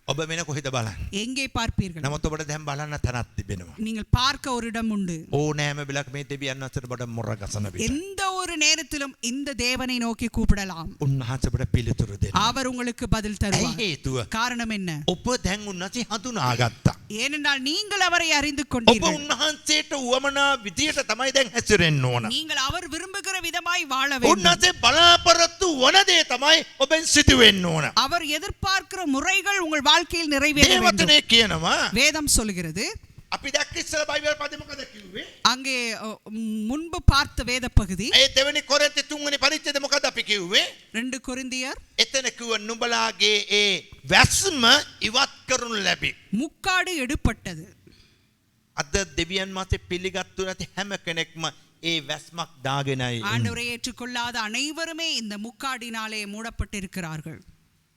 ඔබ වෙන කොහෙද බලන්නේ? எங்கே பார்ப்பீர்கள்? නමුත් ඔබට දැන් බලන්න තැනක් තිබෙනවා. நீங்கள் பார்க்க ஒரு இடம் உண்டு. ඕනෑම වෙලක මේ දෙවියන් අතර බඩ මොර ගසන විට. எந்த ஒரு ஒவ்வொரு நேரத்திலும் இந்த தேவனை நோக்கி கூப்பிடலாம். උන්වහන්සේ අපට පිළිතුරු දෙනවා. அவர் உங்களுக்கு பதில் ඇයි தருவார். හේතුව? காரணம் என்ன? ඔබ දැන් උන්වහන්සේ හඳුනාගත්තා. ஏனென்றால் நீங்கள் அவரை அறிந்து ඔබ கொண்டீர்கள். උන්වහන්සේට උවමනා විදියට තමයි දැන් හැසිරෙන්න ඕන. நீங்கள் அவர் விரும்புகிற விதமாய் வாழ வேண்டும். උන්වහන්සේ බලාපොරොත්තු වන දේ තමයි ඔබෙන් සිදු වෙන්න ඕන. அவர் எதிர்பார்க்கிற முறைகள் உங்கள் வாழ்க்கையில் நிறைவேற මේ வேண்டும். වචනේ කියනවා வேதம் சொல்கிறது. අපි දැක්ක ඉස්සර බයිබල් පදේ මොකද කිව්වේ? அங்கே முன்பு பார்த்த வேத பகுதி ඒ දෙවෙනි කොරින්ති 3 වෙනි පරිච්ඡේදය මොකද අපි කිව්වේ? 2 கொரிந்தியர் එතන කිව්ව නුඹලාගේ ඒ වැස්ම ඉවත් කරනු ලැබි. முக்காடு எடுப்பட்டது. අද දෙවියන් මාසේ පිළිගත්තු නැති හැම කෙනෙක්ම ඒ වැස්මක් දාගෙනයි. ஆண்டவரை ஏற்றுக்கொள்ளாத அனைவருமே இந்த முக்காடினாலே மூடப்பட்டிருக்கிறார்கள்.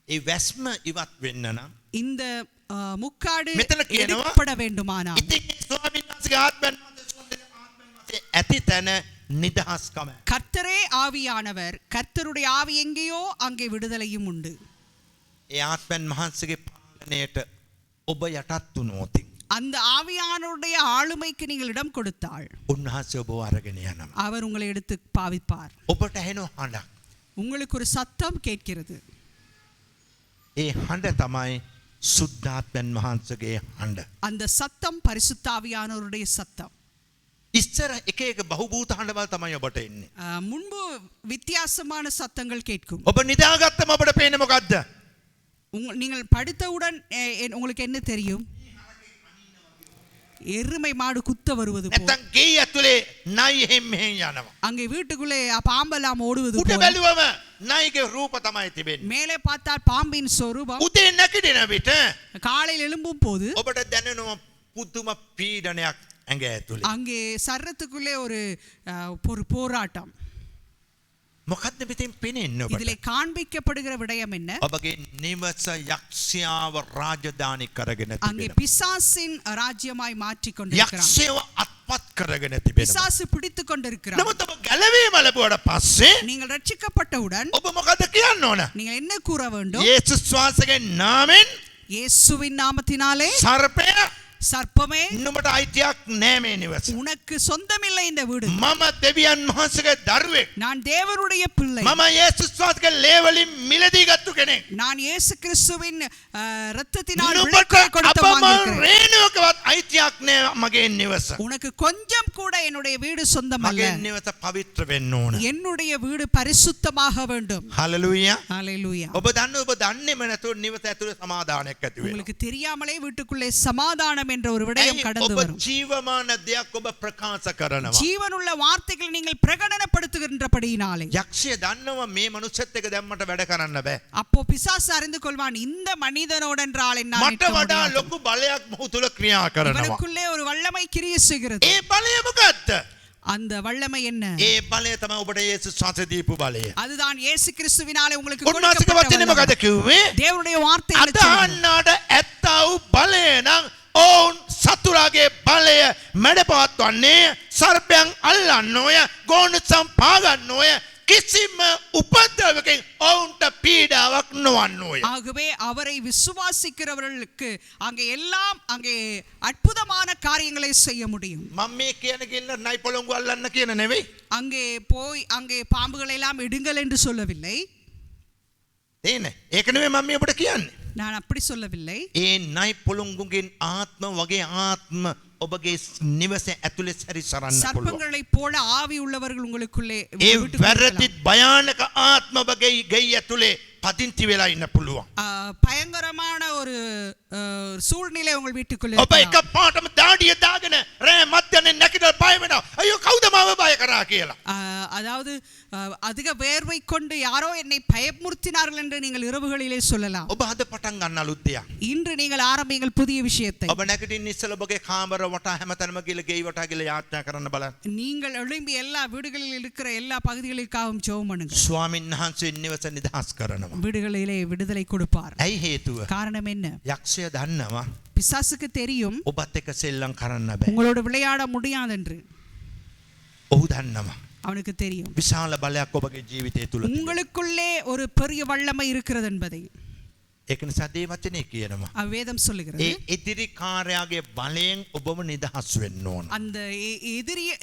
ඒ වැස්ම ඉවත් වෙන්න නම් இந்த முக்காடு මෙතන කියනවා எடுக்கப்பட வேண்டுமானால் ඉතින් ස්වාමීන් වහන්සේගේ ආත්මයන් වහන්සේ ඇති තැන නිදහස්කම. கர்த்தரே ஆவியானவர். கர்த்தருடைய ஆவி எங்கேயோ அங்கே விடுதலையும் உண்டு. ඒ ආත්මයන් වහන්සේගේ පාලනයට ඔබ යටත් වුණොත් அந்த ஆவியானவருடைய ஆளுமைக்கு நீங்கள் இடம் கொடுத்தால் උන්වහන්සේ ඔබව අරගෙන යනවා. அவர் உங்களை எடுத்து பாவிப்பார். ඔබට ඇහෙන හඬක්. உங்களுக்கு ஒரு சத்தம் கேட்கிறது. ඒ හඬ තමයි සුද්ධාත්මයන් වහන්සේගේ හඬ. அந்த சத்தம் பரிசுத்த ஆவியானவருடைய சத்தம். ඉස්සර එක එක බහූබූත හඬවල් තමයි ඔබට එන්නේ. முன்பு வித்தியாசமான சத்தங்கள் கேட்கும். ඔබ නිදාගත්තම ඔබට පේන්නේ මොකද්ද? நீங்கள் படுத்தவுடன் உங்களுக்கு என்ன தெரியும்? எருமை மாடு குத்த வருவது போல். නැත්තම් ගෙයි ඇතුලේ නයි එහෙම මෙහෙම යනවා. அங்கே வீட்டுக்குள்ளே பாம்பெல்லாம் ஓடுவது උඩ போல். බැලුවම නයිගේ රූප තමයි තිබෙන්නේ. மேலே பார்த்தால் பாம்பின் சொரூபம். උදේ නැගිටින විට காலையில் எழும்பும் போது ඔබට දැනෙනවා පුදුම පීඩනයක් ඇඟ ඇතුලේ. அங்கே சர்ரத்துக்குள்ளே ஒரு போராட்டம். මොකද්ද මෙතෙන් පේන්නේ ඔබට? இதிலே காண்பிக்கப்படுகிற விடயம் என்ன? ඔබගේ නිවස යක්ෂයාව රාජධානි කරගෙන அங்கே තිබෙනවා. பிசாசின் ராஜ்யமாய் மாற்றிக் கொண்டிருக்கிறான். යක්ෂයව අත්පත් කරගෙන තිබෙනවා. பிசாசு பிடித்துக் கொண்டிருக்கிறான். නමුත් ඔබ ගැලවීම ලැබුවට පස්සේ நீங்கள் ரட்சிக்கப்பட்டவுடன் ඔබ මොකද කියන්න ඕන? நீங்கள் என்ன கூற வேண்டும்? යේසුස් වහන්සේගේ නාමෙන් இயேசுவின் நாமத்தினாலே සර්පය சர்ப்பமே නුඹට අයිතියක් නෑ මේ නිවස. உனக்கு சொந்தமில்லை இந்த வீடு. මම දෙවියන් වහන්සේගේ දරුවෙක්. நான் தேவனுடைய பிள்ளை. මම යේසුස් වහන්සේගේ ලේ වලින් මිලදී ගත්තු කෙනෙක්. நான் இயேசு கிறிஸ்துவின் இரத்தத்தினால் නුඹට விலைக்கு கொடுத்த අපමණ வாங்கியிருக்கிறேன். රේණුවකවත් අයිතියක් නෑ මගේ නිවස. உனக்கு கொஞ்சம் கூட என்னுடைய வீடு சொந்தமல்ல. මගේ නිවස පවිත්‍ර වෙන්න ඕන. என்னுடைய வீடு பரிசுத்தமாக வேண்டும். හලෙලූයා. ஹalleluya. ඔබ දන්නේම නැතුව නිවස ඇතුලේ සමාදානයක් ඇති වෙනවා. உங்களுக்கு தெரியாமலே வீட்டுக்குள்ளே சமாதானம் என்ற ஒரு விடயம் ඇයි கடந்து ඔබ வரும். ජීවමාන දෙයක් ඔබ ප්‍රකාශ කරනවා. ஜீவனுள்ள வார்த்தைகளை நீங்கள் பிரகடனப்படுத்துகின்றபடியினாலே යක්ෂය දන්නවා මේ මනුස්සයත් එක්ක දැම්මට වැඩ කරන්න බෑ. அப்போ பிசாசு அறிந்து கொள்வான் இந்த மனிதனோடு என்றால் என்ன මට වඩා ලොකු බලයක් මොහු තුල ක්‍රියා කරනවා. இவனுக்குள்ளே ஒரு வல்லமை கிரியை செய்கிறது. ඒ බලය මොකක්ද? அந்த வல்லமை என்ன? ඒ බලය තමයි ඔබට යේසුස් වහන්සේ දීපු බලය. அதுதான் இயேசு கிறிஸ்துவினாலே உங்களுக்கு උන්වහන්සේගේ கொடுக்கப்பட்ட වචනේ வல்லமை. මොකද කිව්වේ? தேவனுடைய வார்த்தைகளை சொல்லுங்கள். අදහන්නාට ඇත්තා වූ බලය නම් ඔවුන් සතුරාගේ බලය මැඩපවත්වන්නේ සර්පයන් අල්ලන්න ඕය, ගෝණසම් පාගන්න ඕය, කිසිම උපද්‍රවකින් ඔවුන්ට පීඩාවක් නොවන්න ඕය. ஆகவே அவரை விசுவாசிக்கிறவர்களுக்கு அங்கே அற்புதமான காரியங்களை செய்ய முடியும். මම මේ කියන කිල්ල නයි පොළොංගු අල්ලන්න කියන නෙවෙයි. அங்கே பாம்புகளை எல்லாம் எடுங்கள் என்று சொல்லவில்லை. තේනේ? ඒක නෙවෙයි මම මේ ඔබට කියන්නේ. நான் அப்படி சொல்லவில்லை. ඒ නයි පොළොංගුගෙන් ආත්ම වගේ ආත්ම ඔබගේ නිවස ඇතුලේ සැරිසරන්න පුළුවන්. சர்ப்பங்களைப் போல ஆவி உள்ளவர்கள் உங்களுக்குள்ளே ඒ වැරදි භයානක ආත්ම වගේ ගෙයි ඇතුලේ පදිංචි වෙලා ඉන්න පුළුවන්. பயங்கரமான ஒரு சூழ்நிலை உங்கள் வீட்டுக்குள்ளே ඔබ එක පාටම දාඩිය දාගෙන රෑ මధ్‍යනේ නැගිටලා බය වෙනවා. අයියෝ කවුද මාව බය කරා කියලා. அதாவது அதிக வேர்வை கொண்டு யாரோ என்னை பயமுறுத்தினார்கள் என்று நீங்கள் இரவுகளிலே சொல்லலாம். ඔබ අද පටන් ගන්න අලුත් දෙයක්. இன்று நீங்கள் ஆரம்பிங்கள் புதிய விஷயத்தை. ඔබ නැගිටින්න ඉස්සෙල්ලා ඔබගේ කාමර වටා හැමතැනම ගිහලා ගෙයි වටා ගිහලා යාත්‍රා කරන්න බලන්න. நீங்கள் எழும்பி எல்லா வீடுகளில் இருக்கிற எல்லா பகுதிகளுக்காகவும் ஜெபம் பண்ணுங்க. ස්වාමීන් වහන්සේ නිවස නිදහස් කරනවා. வீடுகளிலே விடுதலை கொடுப்பார். ඇයි හේතුව? காரணம் என்ன? යක්ෂය දන්නවා பிசாசுக்கு தெரியும் ඔබත් එක්ක සෙල්ලම් කරන්න බෑ. உங்களோடு விளையாட முடியாது என்று. ඔහු දන්නවා அவனுக்கு தெரியும் විශාල බලයක් ඔබගේ ජීවිතය තුල. உங்களுக்குள்ளே ஒரு பெரிய வல்லமை இருக்கிறது என்பதை. ඒක නිසා දේ වචනේ කියනවා. வேதம் சொல்லுகிறது ඒ ඉදිරි කාර්යයේ බලයෙන් ඔබම නිදහස් වෙන්න ඕන. அந்த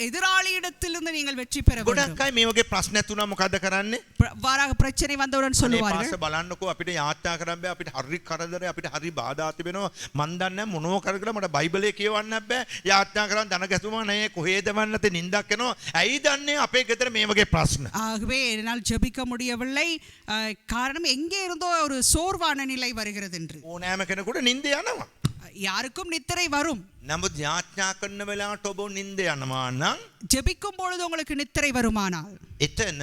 எதிராளியிடத்திலிருந்து நீங்கள் வெற்றி பெற வேண்டும். ගොඩක් අය මේ වගේ ප්‍රශ්න ඇතුණා මොකද කරන්නේ? வாராக பிரச்சனை வந்தவுடன் අනේ சொல்லுவார்கள் පාස බලන්නකෝ අපිට යාත්‍රා කරන්න බෑ අපිට හරි කරදරේ අපිට හරි බාධා තිබෙනවා මන් දන්නේ මොනව කර කියලා මට බයිබලයේ කියවන්න බෑ යාත්‍රා කරන් දන ගැසුමා නේ කොහෙද වන්නත නින්දක් එනවා ඇයි දන්නේ අපේ ගෙදර මේ වගේ ප්‍රශ්න ஆகவே என்னால் ஜெபிக்க முடியவில்லை காரணம் எங்கே இருந்தோ ஒரு சோர்வான நிலை வருகிறது என்று ඕනෑම කෙනෙකුට නින්ද යනවා யாருக்கும் நித்திரை வரும் නමුත් යාත්‍රා කරන වෙලාවට ඔබ නින්ද යනවා නම් ஜெபிக்கும் பொழுது உங்களுக்கு நித்திரை வருமானால் එතන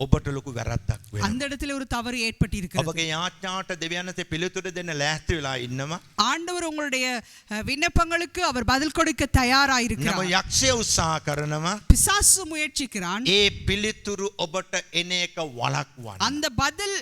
ඔබට ලොකු වැරද්දක් වෙනවා. அந்த இடத்துல ஒரு தவறு ஏற்பட்டிருக்கிறது. ඔබගේ යාඥාට දෙවියන්සේ පිළිතුරු දෙන්න ලෑස්ති වෙලා ඉන්නවා. ஆண்டவர் உங்களுடைய விண்ணப்பங்களுக்கு அவர் பதில் கொடுக்க தயாராக இருக்கிறார். නම යක්ෂය උත්සාහ කරනවා. பிசாசு முயற்சிக்கிறான். ඒ පිළිතුරු ඔබට එන එක වළක්වන්න. அந்த பதில்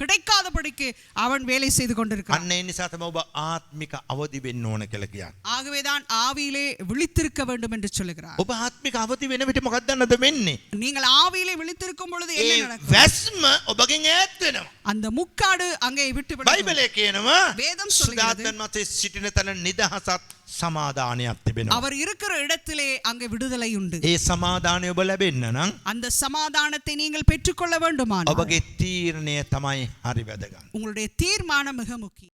கிடைக்காதபடிக்கு அவன் வேலை செய்து கொண்டிருக்கிறான். අන්න ඒ නිසා තමයි ඔබ ආත්මික අවදි වෙන්න ඕන කියලා කියන්නේ. ஆகவேதான் ஆவியிலே விழித்திருக்க வேண்டும் என்று சொல்லுகிறார். ඔබ ආත්මික අවදි වෙන විට මොකක්ද දන්නද වෙන්නේ? நீங்கள் ஆவியிலே விழித்திருக்கும் பொழுது என்ன நடக்கும்? වැස්ම ඔබගෙන් ඈත් වෙනවා. அந்த முக்காடு அங்கே விட்டுவிடும். බයිබලයේ කියනවා வேதம் சொல்கிறது සුදාතන් මතේ සිටින තැන නිදහසත් සමාදානයක් තිබෙනවා. அவர் இருக்கிற இடத்திலே அங்கே விடுதலை உண்டு. ඒ සමාදානය ඔබ ලැබෙන්න නම් அந்த சமாதானத்தை நீங்கள் பெற்றுக்கொள்ள வேண்டுமானால் ඔබගේ තීරණය තමයි හරි වැදගත්. உங்களுடைய தீர்மானம் மிக முக்கியம்.